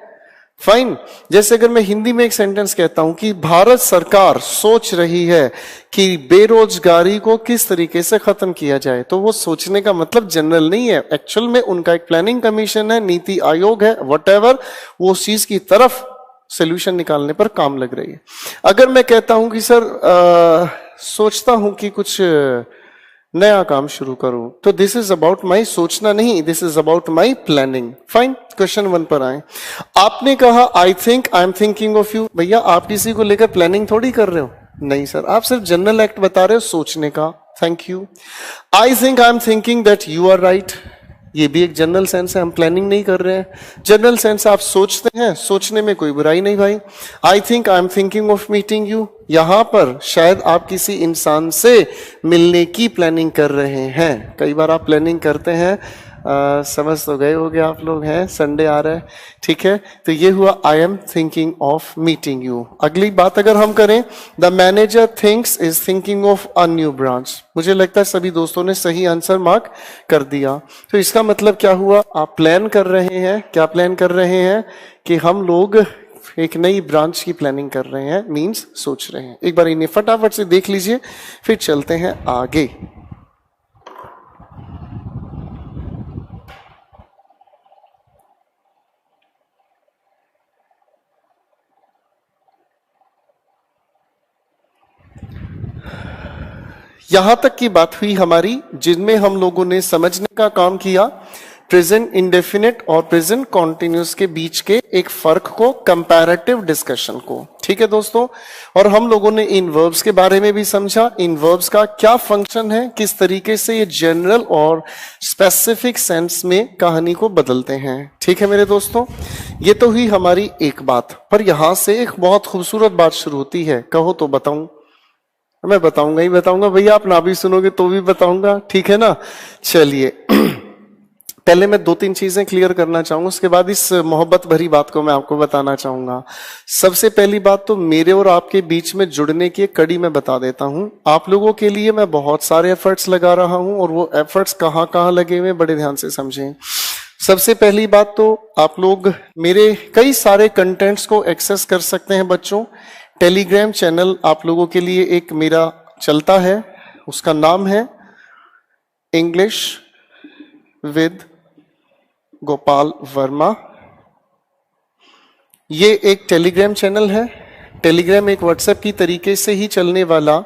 फाइन। जैसे अगर मैं हिंदी में एक सेंटेंस कहता हूं कि भारत सरकार सोच रही है कि बेरोजगारी को किस तरीके से खत्म किया जाए, तो वो सोचने का मतलब जनरल नहीं है, एक्चुअल में उनका एक प्लानिंग कमीशन है, नीति आयोग है, व्हाटएवर, वो उस चीज की तरफ सोल्यूशन निकालने पर काम लग रही है। अगर मैं कहता हूं कि सर सोचता हूं कि कुछ नया काम शुरू करूं, तो दिस इज अबाउट माई सोचना नहीं, this is about my planning. Fine, question 1 पर आए। आपने कहा आई think I am thinking of you. भैया आप किसी को लेकर प्लानिंग थोड़ी कर रहे हो, नहीं सर, आप सिर्फ जनरल एक्ट बता रहे हो सोचने का। Thank you. I think I am thinking that you are right, ये भी एक जनरल सेंस है, हम प्लानिंग नहीं कर रहे हैं। जनरल सेंस आप सोचते हैं, सोचने में कोई बुराई नहीं भाई। आई think I am thinking of meeting you, यहां पर शायद आप किसी इंसान से मिलने की प्लानिंग कर रहे हैं। कई बार आप प्लानिंग करते हैं, समझ तो गए होगे आप लोग, हैं संडे आ रहा है, ठीक है, तो ये हुआ आई am thinking of meeting you. अगली बात अगर हम करें, the manager thinks is thinking of a new branch. मुझे लगता है सभी दोस्तों ने सही आंसर मार्क कर दिया। तो इसका मतलब क्या हुआ, आप प्लान कर रहे हैं, क्या प्लान कर रहे हैं कि हम लोग एक नई ब्रांच की प्लानिंग कर रहे हैं, मींस सोच रहे हैं। एक बार इन्हें फटाफट से देख लीजिए, फिर चलते हैं आगे। यहां तक की बात हुई हमारी, जिनमें हम लोगों ने समझने का काम किया प्रेजेंट इंडेफिनिट और प्रेजेंट कॉन्टिन्यूस के बीच के एक फर्क को, कंपैरेटिव डिस्कशन को, ठीक है दोस्तों। और हम लोगों ने इन वर्ब्स के बारे में भी समझा, इन वर्ब्स का क्या फंक्शन है, किस तरीके से ये जनरल और स्पेसिफिक सेंस में कहानी को बदलते हैं, ठीक है मेरे दोस्तों। ये तो हुई हमारी एक बात, पर यहां से एक बहुत खूबसूरत बात शुरू होती है। कहो तो बताऊं? मैं बताऊंगा ही बताऊंगा भैया, आप ना भी सुनोगे तो भी बताऊंगा, ठीक है ना। चलिए पहले मैं 2-3 चीजें क्लियर करना चाहूंगा, उसके बाद इस मोहब्बत भरी बात को मैं आपको बताना चाहूंगा। सबसे पहली बात तो मेरे और आपके बीच में जुड़ने की एक कड़ी मैं बता देता हूं। आप लोगों के लिए मैं बहुत सारे एफर्ट्स लगा रहा हूं, और वो एफर्ट्स कहां कहां लगे हुए बड़े ध्यान से समझें। सबसे पहली बात तो आप लोग मेरे कई सारे कंटेंट्स को एक्सेस कर सकते हैं बच्चों। टेलीग्राम चैनल आप लोगों के लिए एक मेरा चलता है, उसका नाम है इंग्लिश विद गोपाल वर्मा। ये एक टेलीग्राम चैनल है। टेलीग्राम एक व्हाट्सएप की तरीके से ही चलने वाला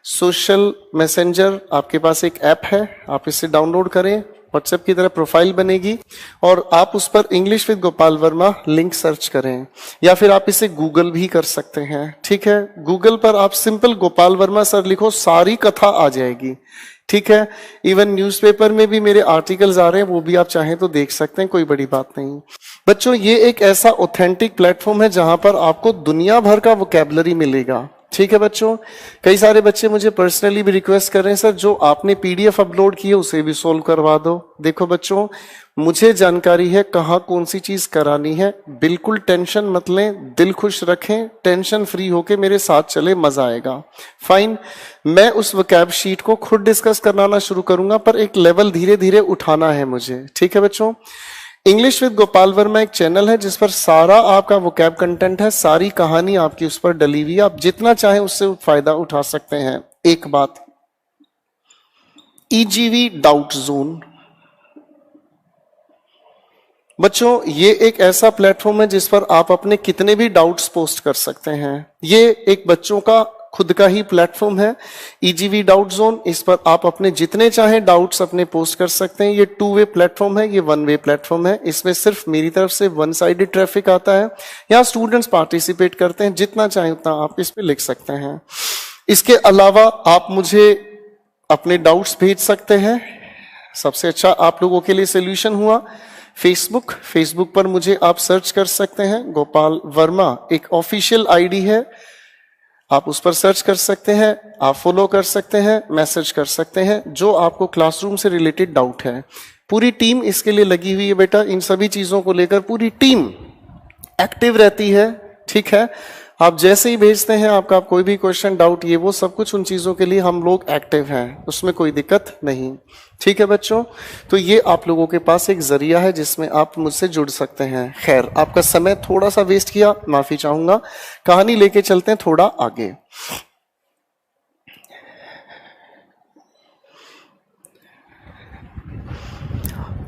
सोशल मैसेंजर, आपके पास एक ऐप है, आप इसे डाउनलोड करें, व्हाट्सएप की तरह प्रोफाइल बनेगी और आप उस पर English with Gopal Verma link search करें, या फिर आप इसे गूगल भी कर सकते हैं, ठीक है। गूगल पर आप सिंपल गोपाल वर्मा सर लिखो, सारी कथा आ जाएगी, ठीक है। इवन न्यूज़पेपर में भी मेरे आर्टिकल्स आ रहे हैं, वो भी आप चाहें तो देख सकते हैं, कोई बड़ी बात नहीं। बच्चों ये एक ऐसा ऑथेंटिक प्लेटफॉर्म है जहां पर आपको दुनिया भर का वोकैबुलरी मिलेगा, ठीक है बच्चों। कई सारे बच्चे मुझे पर्सनली भी रिक्वेस्ट कर रहे हैं, सर जो आपने पीडीएफ अपलोड की है उसे भी सोल्व करवा दो। देखो बच्चों, मुझे जानकारी है कहाँ कौन सी चीज करानी है, बिल्कुल टेंशन मत लें, दिल खुश रखें, टेंशन फ्री होके मेरे साथ चले, मजा आएगा। फाइन, मैं उस वोकैब शीट को खुद डिस्कस कराना शुरू करूंगा, पर एक लेवल धीरे धीरे उठाना है मुझे, ठीक है बच्चों। इंग्लिश विद गोपाल वर्मा एक चैनल है जिस पर सारा आपका वोकैब कंटेंट है, सारी कहानी आपकी उस पर डली हुई है, आप जितना चाहें उससे फायदा उठा सकते हैं। एक बात, ईजीवी डाउट जोन बच्चों, ये एक ऐसा प्लेटफॉर्म है जिस पर आप अपने कितने भी डाउट्स पोस्ट कर सकते हैं। ये एक बच्चों का खुद का ही प्लेटफॉर्म है, ईजीवी डाउट जोन। इस पर आप अपने जितने चाहें डाउट्स अपने पोस्ट कर सकते हैं। ये 2 वे प्लेटफॉर्म है, ये 1 वे प्लेटफॉर्म है। इसमें सिर्फ मेरी तरफ से 1 साइडेड ट्रैफिक आता है। यहाँ स्टूडेंट्स पार्टिसिपेट करते हैं, जितना चाहें उतना आप इस पे लिख सकते हैं। इसके अलावा आप मुझे अपने डाउट्स भेज सकते हैं। सबसे अच्छा आप लोगों के लिए सोल्यूशन हुआ फेसबुक पर मुझे आप सर्च कर सकते हैं, गोपाल वर्मा एक ऑफिशियल आईडी है, आप उस पर सर्च कर सकते हैं, आप फॉलो कर सकते हैं, मैसेज कर सकते हैं जो आपको क्लासरूम से रिलेटेड डाउट है। पूरी टीम इसके लिए लगी हुई है बेटा, इन सभी चीजों को लेकर पूरी टीम एक्टिव रहती है, ठीक है। आप जैसे ही भेजते हैं, आपका कोई भी क्वेश्चन, डाउट, ये वो सब कुछ, उन चीजों के लिए हम लोग एक्टिव हैं, उसमें कोई दिक्कत नहीं। ठीक है बच्चों, तो ये आप लोगों के पास एक जरिया है जिसमें आप मुझसे जुड़ सकते हैं। खैर, आपका समय थोड़ा सा वेस्ट किया, माफी चाहूंगा। कहानी लेके चलते हैं थोड़ा आगे।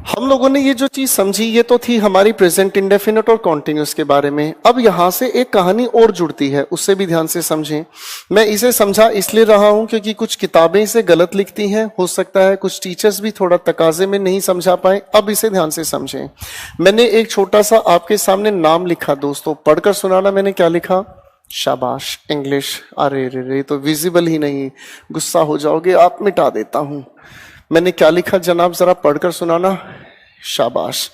हम लोगों ने ये जो चीज समझी, ये तो थी हमारी प्रेजेंट इंडेफिनिट और कॉन्टिन्यूस के बारे में। अब यहां से एक कहानी और जुड़ती है, उससे भी ध्यान से समझें। मैं इसे समझा इसलिए रहा हूं क्योंकि कुछ किताबें इसे गलत लिखती हैं, हो सकता है कुछ टीचर्स भी थोड़ा तकाजे में नहीं समझा पाए। अब इसे ध्यान से समझें। मैंने एक छोटा सा आपके सामने नाम लिखा दोस्तों, पढ़कर सुनाना। मैंने क्या लिखा? शाबाश, इंग्लिश। अरे रे रे, तो विजिबल ही नहीं, गुस्सा हो जाओगे आप, मिटा देता हूं। मैंने क्या लिखा जनाब, जरा पढ़कर सुनाना। शाबाश।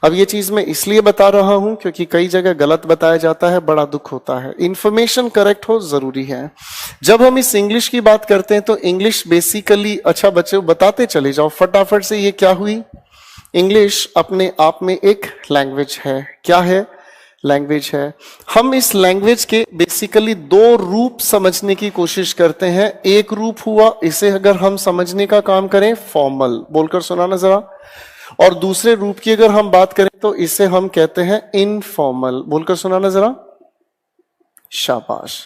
अब ये चीज मैं इसलिए बता रहा हूं क्योंकि कई जगह गलत बताया जाता है, बड़ा दुख होता है। इंफॉर्मेशन करेक्ट हो जरूरी है। जब हम इस इंग्लिश की बात करते हैं तो इंग्लिश बेसिकली, अच्छा बच्चों बताते चले जाओ फटाफट से, ये क्या हुई? इंग्लिश अपने आप में एक लैंग्वेज है। क्या है? लैंग्वेज है। हम इस लैंग्वेज के बेसिकली दो रूप समझने की कोशिश करते हैं। एक रूप हुआ, इसे अगर हम समझने का काम करें, फॉर्मल, बोलकर सुनाना जरा। और दूसरे रूप की अगर हम बात करें तो इसे हम कहते हैं इनफॉर्मल, बोलकर सुनाना जरा। शाबाश।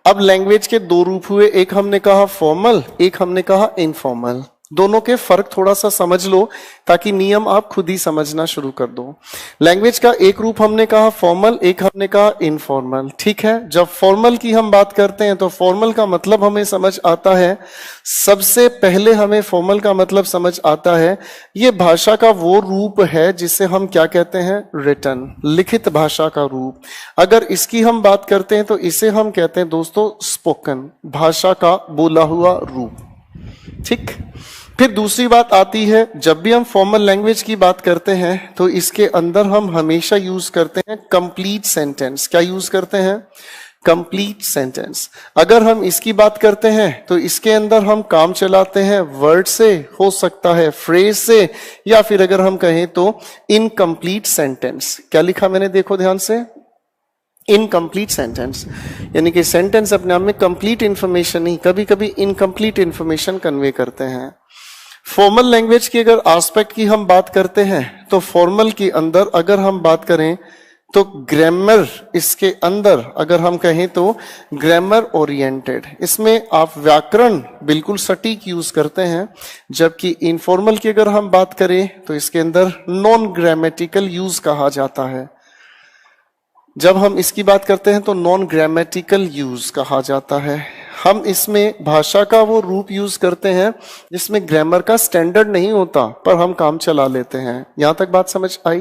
अब लैंग्वेज के दो रूप हुए, एक हमने कहा फॉर्मल, एक हमने कहा इनफॉर्मल। दोनों के फर्क थोड़ा सा समझ लो ताकि नियम आप खुद ही समझना शुरू कर दो। लैंग्वेज का एक रूप हमने कहा फॉर्मल, एक हमने कहा इनफॉर्मल। ठीक है, जब फॉर्मल की हम बात करते हैं तो फॉर्मल का मतलब हमें समझ आता है, सबसे पहले हमें फॉर्मल का मतलब समझ आता है, ये भाषा का वो रूप है जिसे हम क्या कहते हैं? रिटन, लिखित भाषा का रूप। अगर इसकी हम बात करते हैं तो इसे हम कहते हैं दोस्तों स्पोकन, भाषा का बोला हुआ रूप। ठीक। फिर दूसरी बात आती है, जब भी हम फॉर्मल लैंग्वेज की बात करते हैं तो इसके अंदर हम हमेशा यूज करते हैं कंप्लीट सेंटेंस। क्या यूज करते हैं? Complete sentence. अगर हम इसकी बात करते हैं तो इसके अंदर हम काम चलाते हैं वर्ड से, हो सकता है फ्रेज से, या फिर अगर हम कहें तो इनकम्प्लीट सेंटेंस। क्या लिखा मैंने, देखो ध्यान से, इनकम्प्लीट सेंटेंस, यानी कि सेंटेंस अपने आप में कंप्लीट इंफॉर्मेशन नहीं, कभी कभी इनकम्प्लीट इंफॉर्मेशन कन्वे करते हैं। फॉर्मल लैंग्वेज की अगर एस्पेक्ट की हम बात करते हैं तो फॉर्मल के अंदर अगर हम बात करें तो ग्रामर, इसके अंदर अगर हम कहें तो ग्रामर ओरिएंटेड, इसमें आप व्याकरण बिल्कुल सटीक यूज करते हैं। जबकि इनफॉर्मल की अगर हम बात करें तो इसके अंदर नॉन ग्रामेटिकल यूज कहा जाता है। जब हम इसकी बात करते हैं तो नॉन ग्रामेटिकल यूज कहा जाता है। हम इसमें भाषा का वो रूप यूज करते हैं जिसमें ग्रामर का स्टैंडर्ड नहीं होता, पर हम काम चला लेते हैं। यहां तक बात समझ आई?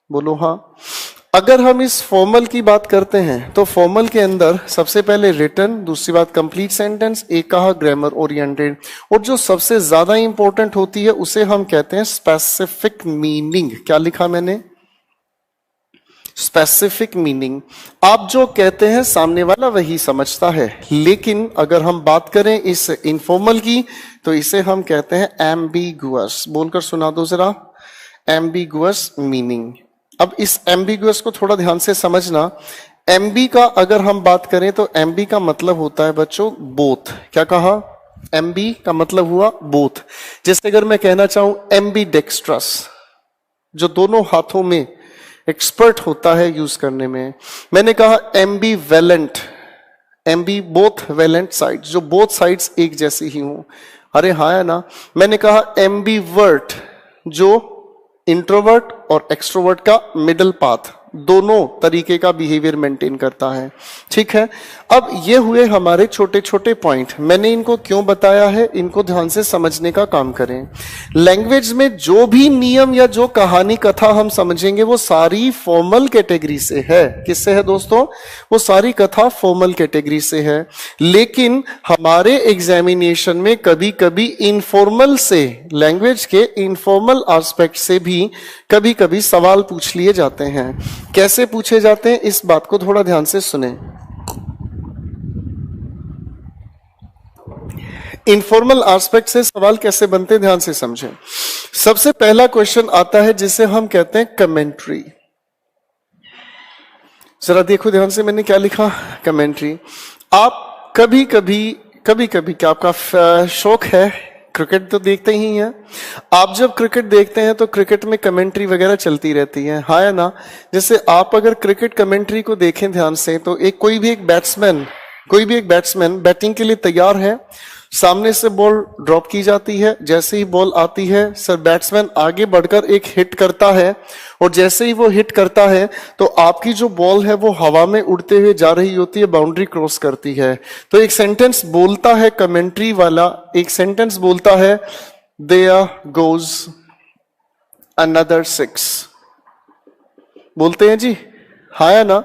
बोलो हाँ। अगर हम इस फॉर्मल की बात करते हैं तो फॉर्मल के अंदर सबसे पहले रिटन, दूसरी बात कंप्लीट सेंटेंस, एक कहा ग्रामर ओरिएंटेड, और जो सबसे ज्यादा इंपॉर्टेंट होती है उसे हम कहते हैं स्पेसिफिक मीनिंग। क्या लिखा मैंने? Specific meaning. आप जो कहते हैं सामने वाला वही समझता है, लेकिन अगर हम बात करें इस इनफॉर्मल की तो इसे हम कहते हैं एम्बिगुअस। बोलकर सुना दो जरा, एम्बिगुअस मीनिंग। अब इस एम्बिगुअस को थोड़ा ध्यान से समझना। एम्बी का अगर हम बात करें तो एम्बी का मतलब होता है बच्चों बोथ। क्या कहा? एम्बी का मतलब हुआ बोथ। जैसे अगर मैं कहना चाहूं एम्बी डेक्स्ट्रस, जो दोनों हाथों में एक्सपर्ट होता है यूज करने में। मैंने कहा Aamby valent, Aamby both valent side, जो बोथ साइड्स एक जैसी ही हूं। अरे हाँ है ना। मैंने कहा एम्बीवर्ट, जो इंट्रोवर्ट और एक्सट्रोवर्ट का मिडल पाथ, दोनों तरीके का बिहेवियर मेंटेन करता है। ठीक है, अब ये हुए हमारे छोटे छोटे पॉइंट। मैंने इनको क्यों बताया है, इनको ध्यान से समझने का काम करें। लैंग्वेज में जो भी नियम या जो कहानी कथा हम समझेंगे वो सारी फॉर्मल कैटेगरी से है। किससे है दोस्तों? वो सारी कथा फॉर्मल कैटेगरी से है। लेकिन हमारे एग्जामिनेशन में कभी कभी इनफॉर्मल से, लैंग्वेज के इनफॉर्मल एस्पेक्ट से भी कभी कभी सवाल पूछ लिए जाते हैं। कैसे पूछे जाते हैं, इस बात को थोड़ा ध्यान से सुने। इनफॉर्मल एस्पेक्ट से सवाल कैसे बनते हैं, ध्यान से समझें। सबसे पहला क्वेश्चन आता है जिसे हम कहते हैं कमेंट्री। जरा देखो ध्यान से मैंने क्या लिखा कमेंट्री। आप कभी कभी क्या आपका शौक है, क्रिकेट तो देखते ही हैं आप। जब क्रिकेट देखते हैं तो क्रिकेट में कमेंट्री वगैरह चलती रहती है, हाँ या ना। जैसे आप अगर क्रिकेट कमेंट्री को देखें ध्यान से तो कोई भी एक बैट्समैन बैटिंग के लिए तैयार है, सामने से बॉल ड्रॉप की जाती है, जैसे ही बॉल आती है सर बैट्समैन आगे बढ़कर एक हिट करता है, और जैसे ही वो हिट करता है तो आपकी जो बॉल है वो हवा में उड़ते हुए जा रही होती है, बाउंड्री क्रॉस करती है। तो एक सेंटेंस बोलता है कमेंट्री वाला, एक सेंटेंस बोलता है देयर गोज अनदर 6, बोलते हैं जी, हाँ या ना।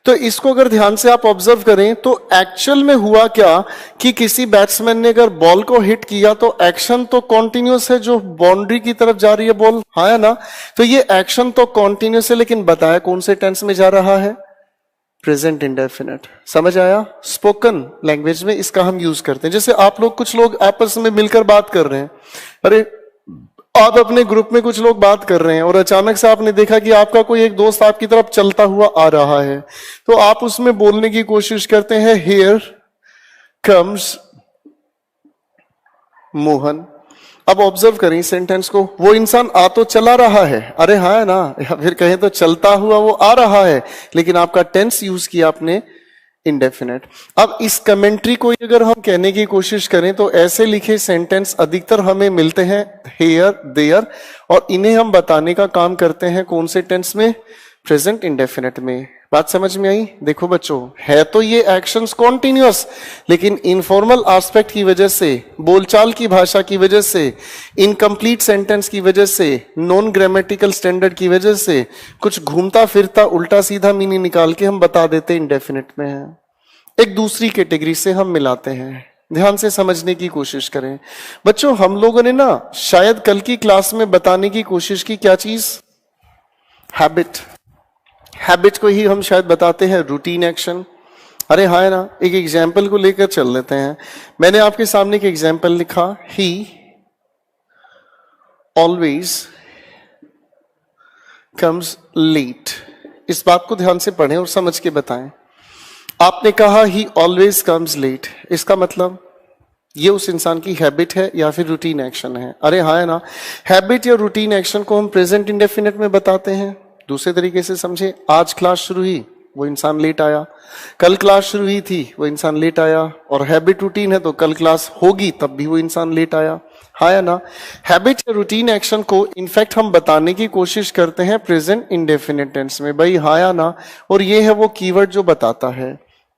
तो इसको अगर ध्यान से आप ऑब्जर्व करें तो एक्चुअल में हुआ क्या कि किसी बैट्समैन ने अगर बॉल को हिट किया तो एक्शन तो कॉन्टिन्यूस है, जो बाउंड्री की तरफ जा रही है बॉल, हाँ या ना। तो ये एक्शन तो कॉन्टिन्यूस है, लेकिन बताया कौन से टेंस में जा रहा है, प्रेजेंट इंडेफिनिट। समझ आया? स्पोकन लैंग्वेज में इसका हम यूज करते हैं। जैसे आप लोग कुछ लोग आपस में मिलकर बात कर रहे हैं, अरे आप अपने ग्रुप में कुछ लोग बात कर रहे हैं और अचानक से आपने देखा कि आपका कोई एक दोस्त आपकी तरफ चलता हुआ आ रहा है, तो आप उसमें बोलने की कोशिश करते हैं हियर कम्स मोहन। अब ऑब्जर्व करें सेंटेंस को, वो इंसान आ तो चला रहा है, अरे हाँ है ना, या फिर कहें तो चलता हुआ वो आ रहा है, लेकिन आपका टेंस यूज किया आपने इंडेफिनेट। अब इस कमेंट्री को अगर हम कहने की कोशिश करें तो ऐसे लिखे सेंटेंस अधिकतर हमें मिलते हैं हेयर देयर, और इन्हें हम बताने का काम करते हैं कौन से टेंस में, प्रेजेंट इंडेफिनेट में। बात समझ में आई? देखो बच्चों, है तो ये एक्शंस कॉन्टिन्यूअस, लेकिन इनफॉर्मल एस्पेक्ट की वजह से, बोलचाल की भाषा की वजह से, इनकम्प्लीट सेंटेंस की वजह से, नॉन ग्रामेटिकल स्टैंडर्ड की वजह से कुछ घूमता फिरता उल्टा सीधा मीनिंग निकाल के हम बता देते इंडेफिनिट में है। एक दूसरी कैटेगरी से हम मिलाते हैं, ध्यान से समझने की कोशिश करें बच्चों। हम लोगों ने ना शायद कल की क्लास में बताने की कोशिश की क्या चीज, हैबिट को ही हम शायद बताते हैं रूटीन एक्शन। अरे हाँ है ना, एक एग्जाम्पल को लेकर चल लेते हैं। मैंने आपके सामने एक एग्जाम्पल लिखा, ही ऑलवेज कम्स लेट। इस बात को ध्यान से पढ़ें और समझ के बताएं। आपने कहा ही ऑलवेज कम्स लेट, इसका मतलब ये उस इंसान की हैबिट है या फिर रूटीन एक्शन है। अरे हाँ है ना, हैबिट या रूटीन एक्शन को हम प्रेजेंट इंडेफिनिट में बताते हैं। दूसरे तरीके से समझे, आज क्लास शुरू हुई, वो इंसान लेट आया, कल क्लास शुरू हुई थी, वो इंसान लेट आया, और हैबिट रूटीन है तो कल क्लास होगी तब भी वो इंसान लेट आया, हाँ या ना। हैबिट या रूटीन एक्शन को इनफैक्ट हम बताने की कोशिश करते हैं प्रेजेंट इंडेफिनिट टेंस में, भाई हाँ या ना, और ये है वो कीवर्ड जो बताता है।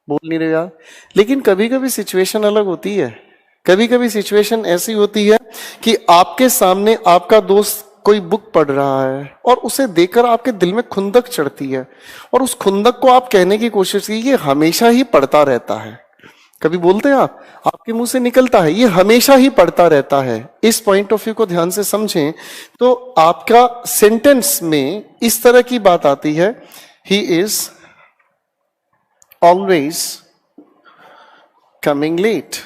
बोल नहीं रहे यार। लेकिन कभी कभी सिचुएशन अलग होती है, कभी कभी सिचुएशन ऐसी होती है कि आपके सामने आपका दोस्त कोई बुक पढ़ रहा है और उसे देखकर आपके दिल में खुंदक चढ़ती है, और उस खुंदक को आप कहने की कोशिश की ये हमेशा ही पढ़ता रहता है। कभी बोलते हैं आप, आपके मुंह से निकलता है ये हमेशा ही पढ़ता रहता है। इस पॉइंट ऑफ व्यू को ध्यान से समझें तो आपका सेंटेंस में इस तरह की बात आती है, he is always coming late.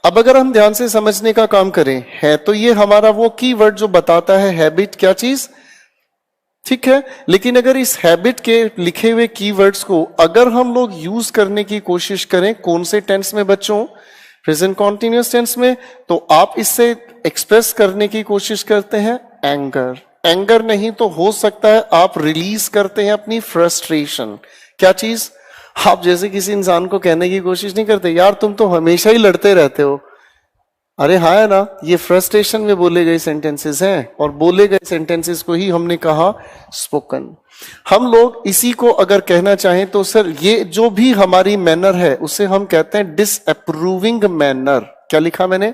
अब अगर हम ध्यान से समझने का काम करें, है तो ये हमारा वो कीवर्ड जो बताता है हैबिट क्या चीज, ठीक है। लेकिन अगर इस हैबिट के लिखे हुए कीवर्ड्स को अगर हम लोग यूज करने की कोशिश करें कौन से टेंस में बच्चों, प्रेजेंट कॉन्टिन्यूअस टेंस में, तो आप इससे एक्सप्रेस करने की कोशिश करते हैं एंगर। एंगर नहीं तो हो सकता है आप रिलीज करते हैं अपनी फ्रस्ट्रेशन। क्या चीज, आप जैसे किसी इंसान को कहने की कोशिश नहीं करते यार तुम तो हमेशा ही लड़ते रहते हो, अरे हाँ है ना, ये फ्रस्ट्रेशन में बोले गए सेंटेंसेस हैं, और बोले गए सेंटेंसेस को ही हमने कहा स्पोकन। हम लोग इसी को अगर कहना चाहें तो सर ये जो भी हमारी मैनर है उसे हम कहते हैं डिसअप्रूविंग मैनर। क्या लिखा मैंने,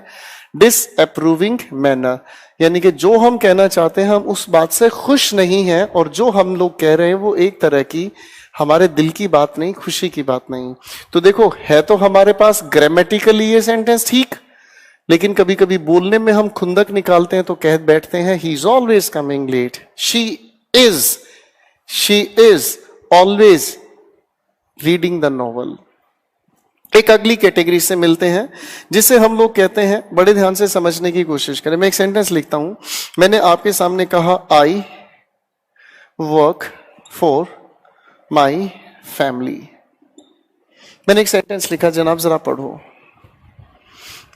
डिसअप्रूविंग मैनर, यानी कि जो हम कहना चाहते हैं हम उस बात से खुश नहीं हैं, और जो हम लोग कह रहे हैं वो एक तरह की हमारे दिल की बात नहीं, खुशी की बात नहीं। तो देखो, है तो हमारे पास ग्रामेटिकली ये सेंटेंस ठीक, लेकिन कभी कभी बोलने में हम खुंदक निकालते हैं तो कह बैठते हैं he is always coming late, she is always reading the novel. एक अगली कैटेगरी से मिलते हैं जिसे हम लोग कहते हैं, बड़े ध्यान से समझने की कोशिश करें। मैं एक सेंटेंस लिखता हूं, मैंने आपके सामने कहा I work for my family. मैंने एक सेंटेंस लिखा, जनाब जरा पढ़ो।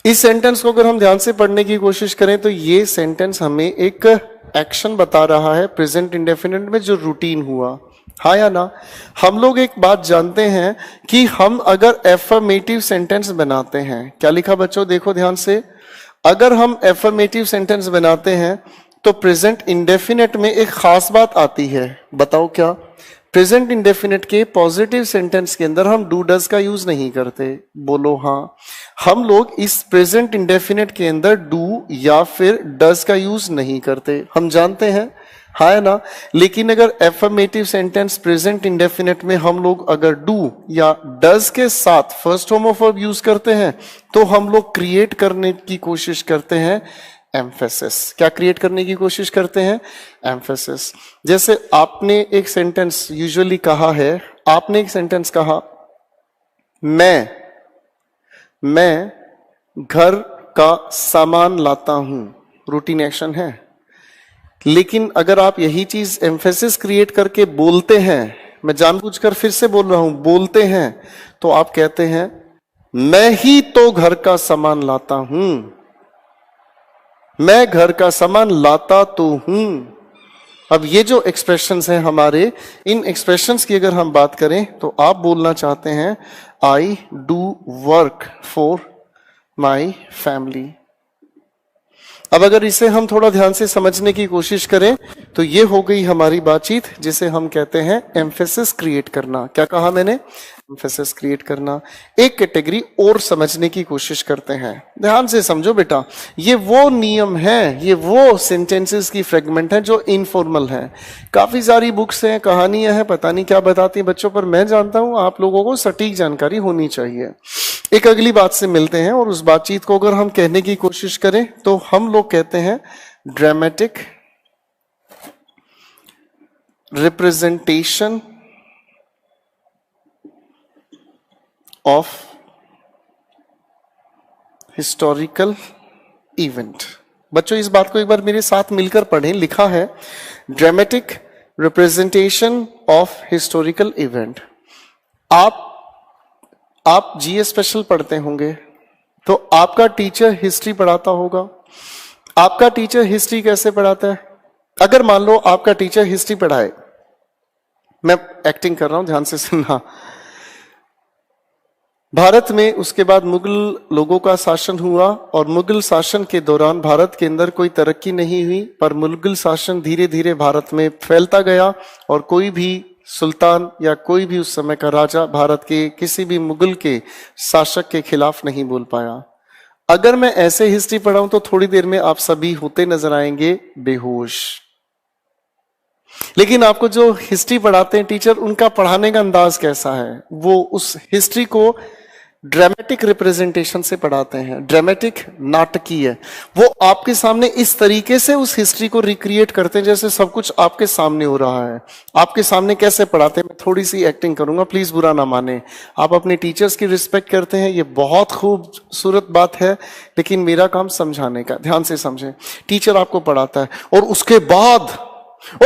इस सेंटेंस को अगर हम ध्यान से पढ़ने की कोशिश करें तो ये सेंटेंस हमें एक एक्शन बता रहा है प्रेजेंट इंडेफिनिट में जो रूटीन हुआ, हाँ या ना। हम लोग एक बात जानते हैं कि हम अगर एफर्मेटिव सेंटेंस बनाते हैं, क्या लिखा बच्चों, देखो ध्यान से, अगर हम एफर्मेटिव सेंटेंस बनाते हैं तो प्रेजेंट इंडेफिनिट में एक खास बात आती है, बताओ क्या। प्रेजेंट इंडेफिनिट के पॉजिटिव सेंटेंस के अंदर हम डू डज का यूज नहीं करते, बोलो हाँ। हम लोग इस प्रेजेंट इंडेफिनिट के अंदर डू या फिर डज का यूज नहीं करते, हम जानते हैं, हाँ है ना। लेकिन अगर एफर्मेटिव सेंटेंस प्रेजेंट इंडेफिनिट में हम लोग अगर डू या डज के साथ first form of verb use करते हैं तो हम लोग क्रिएट करने की कोशिश करते हैं एम्फेसिस। क्या क्रिएट करने की कोशिश करते हैं? एम्फेसिस। जैसे आपने एक सेंटेंस यूजुअली कहा है, आपने एक सेंटेंस कहा, मैं घर का सामान लाता हूं, रूटीन एक्शन है। लेकिन अगर आप यही चीज एम्फेसिस क्रिएट करके बोलते हैं, मैं जानबूझकर फिर से बोल रहा हूं, बोलते हैं, तो आप कहते हैं मैं ही तो घर का सामान लाता हूं, मैं घर का सामान लाता तो हूं। अब ये जो एक्सप्रेशंस हैं हमारे, इन एक्सप्रेशंस की अगर हम बात करें तो आप बोलना चाहते हैं I do work for my family. अब अगर इसे हम थोड़ा ध्यान से समझने की कोशिश करें तो ये हो गई हमारी बातचीत जिसे हम कहते हैं एम्फेसिस क्रिएट करना। क्या कहा मैंने? एम्फेसिस क्रिएट करना। एक कैटेगरी और समझने की कोशिश करते हैं, ध्यान से समझो बेटा। ये वो नियम है, ये वो सेंटेंसेस की फ्रेगमेंट है जो इनफॉर्मल है। काफी सारी बुक्स हैं, कहानियां हैं, पता नहीं क्या बताती हैं बच्चों, पर मैं जानता हूं आप लोगों को सटीक जानकारी होनी चाहिए। एक अगली बात से मिलते हैं और उस बातचीत को अगर हम कहने की कोशिश करें तो हम लोग कहते हैं dramatic representation of historical event. बच्चों इस बात को एक बार मेरे साथ मिलकर पढ़ें, लिखा है dramatic representation of historical event. आप जीए स्पेशल पढ़ते होंगे तो आपका टीचर हिस्ट्री पढ़ाता होगा। आपका टीचर हिस्ट्री कैसे पढ़ाता है? अगर मान लो आपका टीचर हिस्ट्री पढ़ाए, मैं एक्टिंग कर रहा हूं, ध्यान से सुनना। भारत में उसके बाद मुगल लोगों का शासन हुआ और मुगल शासन के दौरान भारत के अंदर कोई तरक्की नहीं हुई, पर मुगल शासन धीरे धीरे भारत में फैलता गया और कोई भी सुल्तान या कोई भी उस समय का राजा भारत के किसी भी मुगल के शासक के खिलाफ नहीं बोल पाया। अगर मैं ऐसे हिस्ट्री पढ़ाऊं तो थोड़ी देर में आप सभी होते नजर आएंगे बेहोश। लेकिन आपको जो हिस्ट्री पढ़ाते हैं टीचर, उनका पढ़ाने का अंदाज कैसा है? वो उस हिस्ट्री को ड्रामेटिक रिप्रेजेंटेशन से पढ़ाते हैं, ड्रामेटिक नाटकीय। वो आपके सामने इस तरीके से उस हिस्ट्री को रिक्रिएट करते हैं जैसे सब कुछ आपके सामने हो रहा है। आपके सामने कैसे पढ़ाते हैं, मैं थोड़ी सी एक्टिंग करूंगा, प्लीज बुरा ना माने। आप अपने टीचर्स की रिस्पेक्ट करते हैं, ये बहुत खूबसूरत बात है, लेकिन मेरा काम समझाने का, ध्यान से समझें। टीचर आपको पढ़ाता है और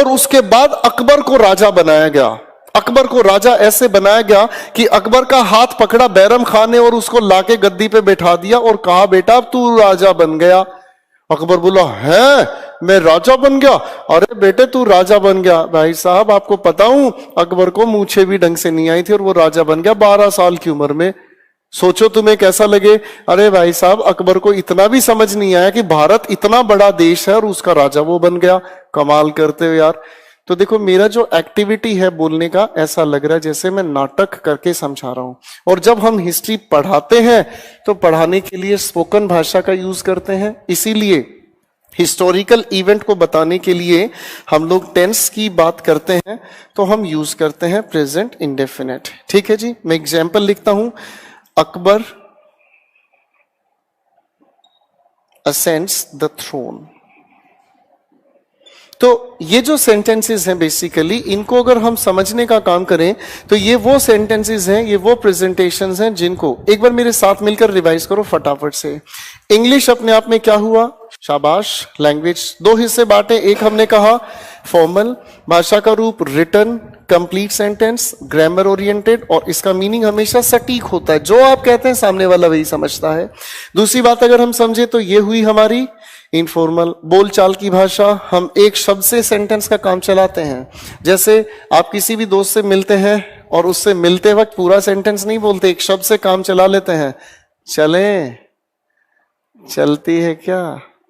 उसके बाद अकबर को राजा बनाया गया। अकबर को राजा ऐसे बनाया गया कि अकबर का हाथ पकड़ा बैरम खान ने और उसको लाके गद्दी पे बैठा दिया और कहा बेटा अब तू राजा बन गया। अकबर बोला है मैं राजा बन गया? अरे बेटे तू राजा बन गया। भाई साहब आपको पता हूं अकबर को मूछें भी ढंग से नहीं आई थी और वो राजा बन गया 12 साल की उम्र में। सोचो तुम्हें कैसा लगे। अरे भाई साहब अकबर को इतना भी समझ नहीं आया कि भारत इतना बड़ा देश है और उसका राजा वो बन गया। कमाल करते हो यार। तो देखो मेरा जो एक्टिविटी है बोलने का, ऐसा लग रहा है जैसे मैं नाटक करके समझा रहा हूं। और जब हम हिस्ट्री पढ़ाते हैं तो पढ़ाने के लिए स्पोकन भाषा का यूज करते हैं। इसीलिए हिस्टोरिकल इवेंट को बताने के लिए हम लोग टेंस की बात करते हैं तो हम यूज करते हैं प्रेजेंट इंडेफिनिट। ठीक है जी, मैं एग्जाम्पल लिखता हूं। Akbar ascends the throne। तो ये जो सेंटेंसेस हैं बेसिकली, इनको अगर हम समझने का काम करें तो ये वो सेंटेंसेस हैं, ये वो प्रेजेंटेशंस हैं जिनको एक बार मेरे साथ मिलकर रिवाइज करो फटाफट से। इंग्लिश अपने आप में क्या हुआ? शाबाश। लैंग्वेज दो हिस्से बांटे, एक हमने कहा फॉर्मल भाषा का रूप, written, complete sentence, grammar oriented, और इसका मीनिंग हमेशा सटीक होता है, जो आप कहते हैं सामने वाला वही समझता है। दूसरी बात अगर हम समझे तो ये हुई हमारी इनफॉर्मल बोलचाल की भाषा। हम एक शब्द से सेंटेंस का काम चलाते हैं। जैसे आप किसी भी दोस्त से मिलते हैं और उससे मिलते वक्त पूरा सेंटेंस नहीं बोलते, एक शब्द से काम चला लेते हैं। चलें, चलती है क्या?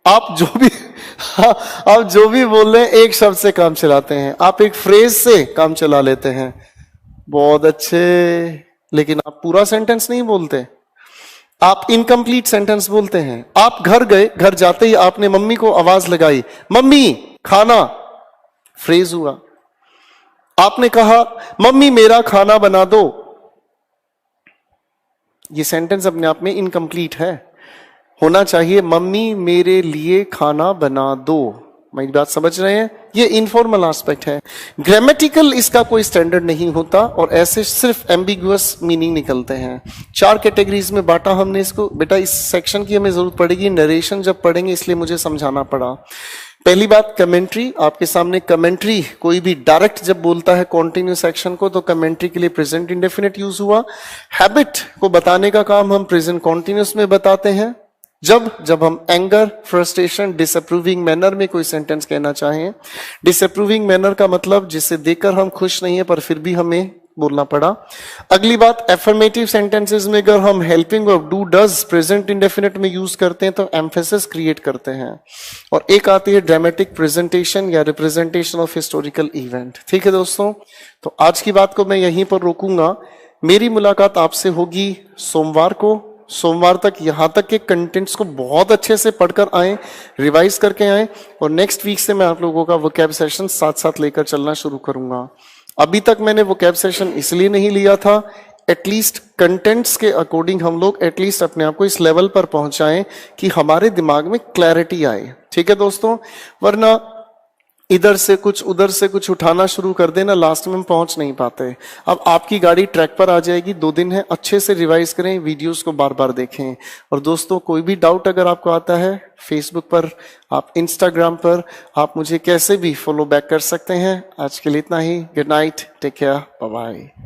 आप जो भी बोल रहे हैं एक शब्द से काम चलाते हैं, आप एक फ्रेज से काम चला लेते हैं। बहुत अच्छे, लेकिन आप पूरा सेंटेंस नहीं बोलते, आप इनकम्प्लीट सेंटेंस बोलते हैं। आप घर गए, घर जाते ही आपने मम्मी को आवाज लगाई, मम्मी खाना, फ्रेज हुआ। आपने कहा मम्मी मेरा खाना बना दो, ये सेंटेंस अपने आप में इनकम्प्लीट है। होना चाहिए मम्मी मेरे लिए खाना बना दो। मेरी बात समझ रहे हैं? ये इनफॉर्मल एस्पेक्ट है। ग्रामेटिकल इसका कोई स्टैंडर्ड नहीं होता और ऐसे सिर्फ एम्बिगुअस मीनिंग निकलते हैं। 4 कैटेगरीज में बांटा हमने इसको। बेटा इस सेक्शन की हमें जरूरत पड़ेगी, नरेशन जब पढ़ेंगे, इसलिए मुझे समझाना पड़ा। पहली बात कमेंट्री, आपके सामने कमेंट्री, कोई भी डायरेक्ट जब बोलता है कॉन्टिन्यूस एक्शन को तो कमेंट्री के लिए प्रेजेंट इंडेफिनिट यूज हुआ। हैबिट को बताने का काम हम प्रेजेंट कॉन्टिन्यूस में बताते हैं। जब हम एंगर, फ्रस्ट्रेशन, डिसअप्रूविंग मैनर में कोई सेंटेंस कहना चाहें। डिसअप्रूविंग मैनर का मतलब जिसे देखकर हम खुश नहीं है पर फिर भी हमें बोलना पड़ा। अगली बात, एफर्मेटिव सेंटेंसेस में अगर हम helping verb do does present indefinite में यूज करते हैं तो एम्फेसिस क्रिएट करते हैं। और एक आती है ड्रामेटिक प्रेजेंटेशन या रिप्रेजेंटेशन ऑफ हिस्टोरिकल इवेंट। ठीक है दोस्तों, तो आज की बात को मैं यहीं पर रोकूंगा। मेरी मुलाकात आपसे होगी सोमवार को। सोमवार तक यहां तक के कंटेंट्स को बहुत अच्छे से पढ़कर आए, रिवाइज करके आए, और नेक्स्ट वीक से मैं आप लोगों का वोकैब सेशन साथ साथ लेकर चलना शुरू करूंगा। अभी तक मैंने वोकैब सेशन इसलिए नहीं लिया था, एटलीस्ट कंटेंट्स के अकॉर्डिंग हम लोग एटलीस्ट अपने आप को इस लेवल पर पहुंचाएं कि हमारे दिमाग में क्लैरिटी आए। ठीक है दोस्तों, वरना इधर से कुछ उधर से कुछ उठाना शुरू कर देना, लास्ट में हम पहुंच नहीं पाते। अब आपकी गाड़ी ट्रैक पर आ जाएगी, 2 दिन है, अच्छे से रिवाइज करें, वीडियोस को बार बार देखें। और दोस्तों कोई भी डाउट अगर आपको आता है, फेसबुक पर, आप इंस्टाग्राम पर, आप मुझे कैसे भी फॉलो बैक कर सकते हैं। आज के लिए इतना ही। Good night, take care, bye bye.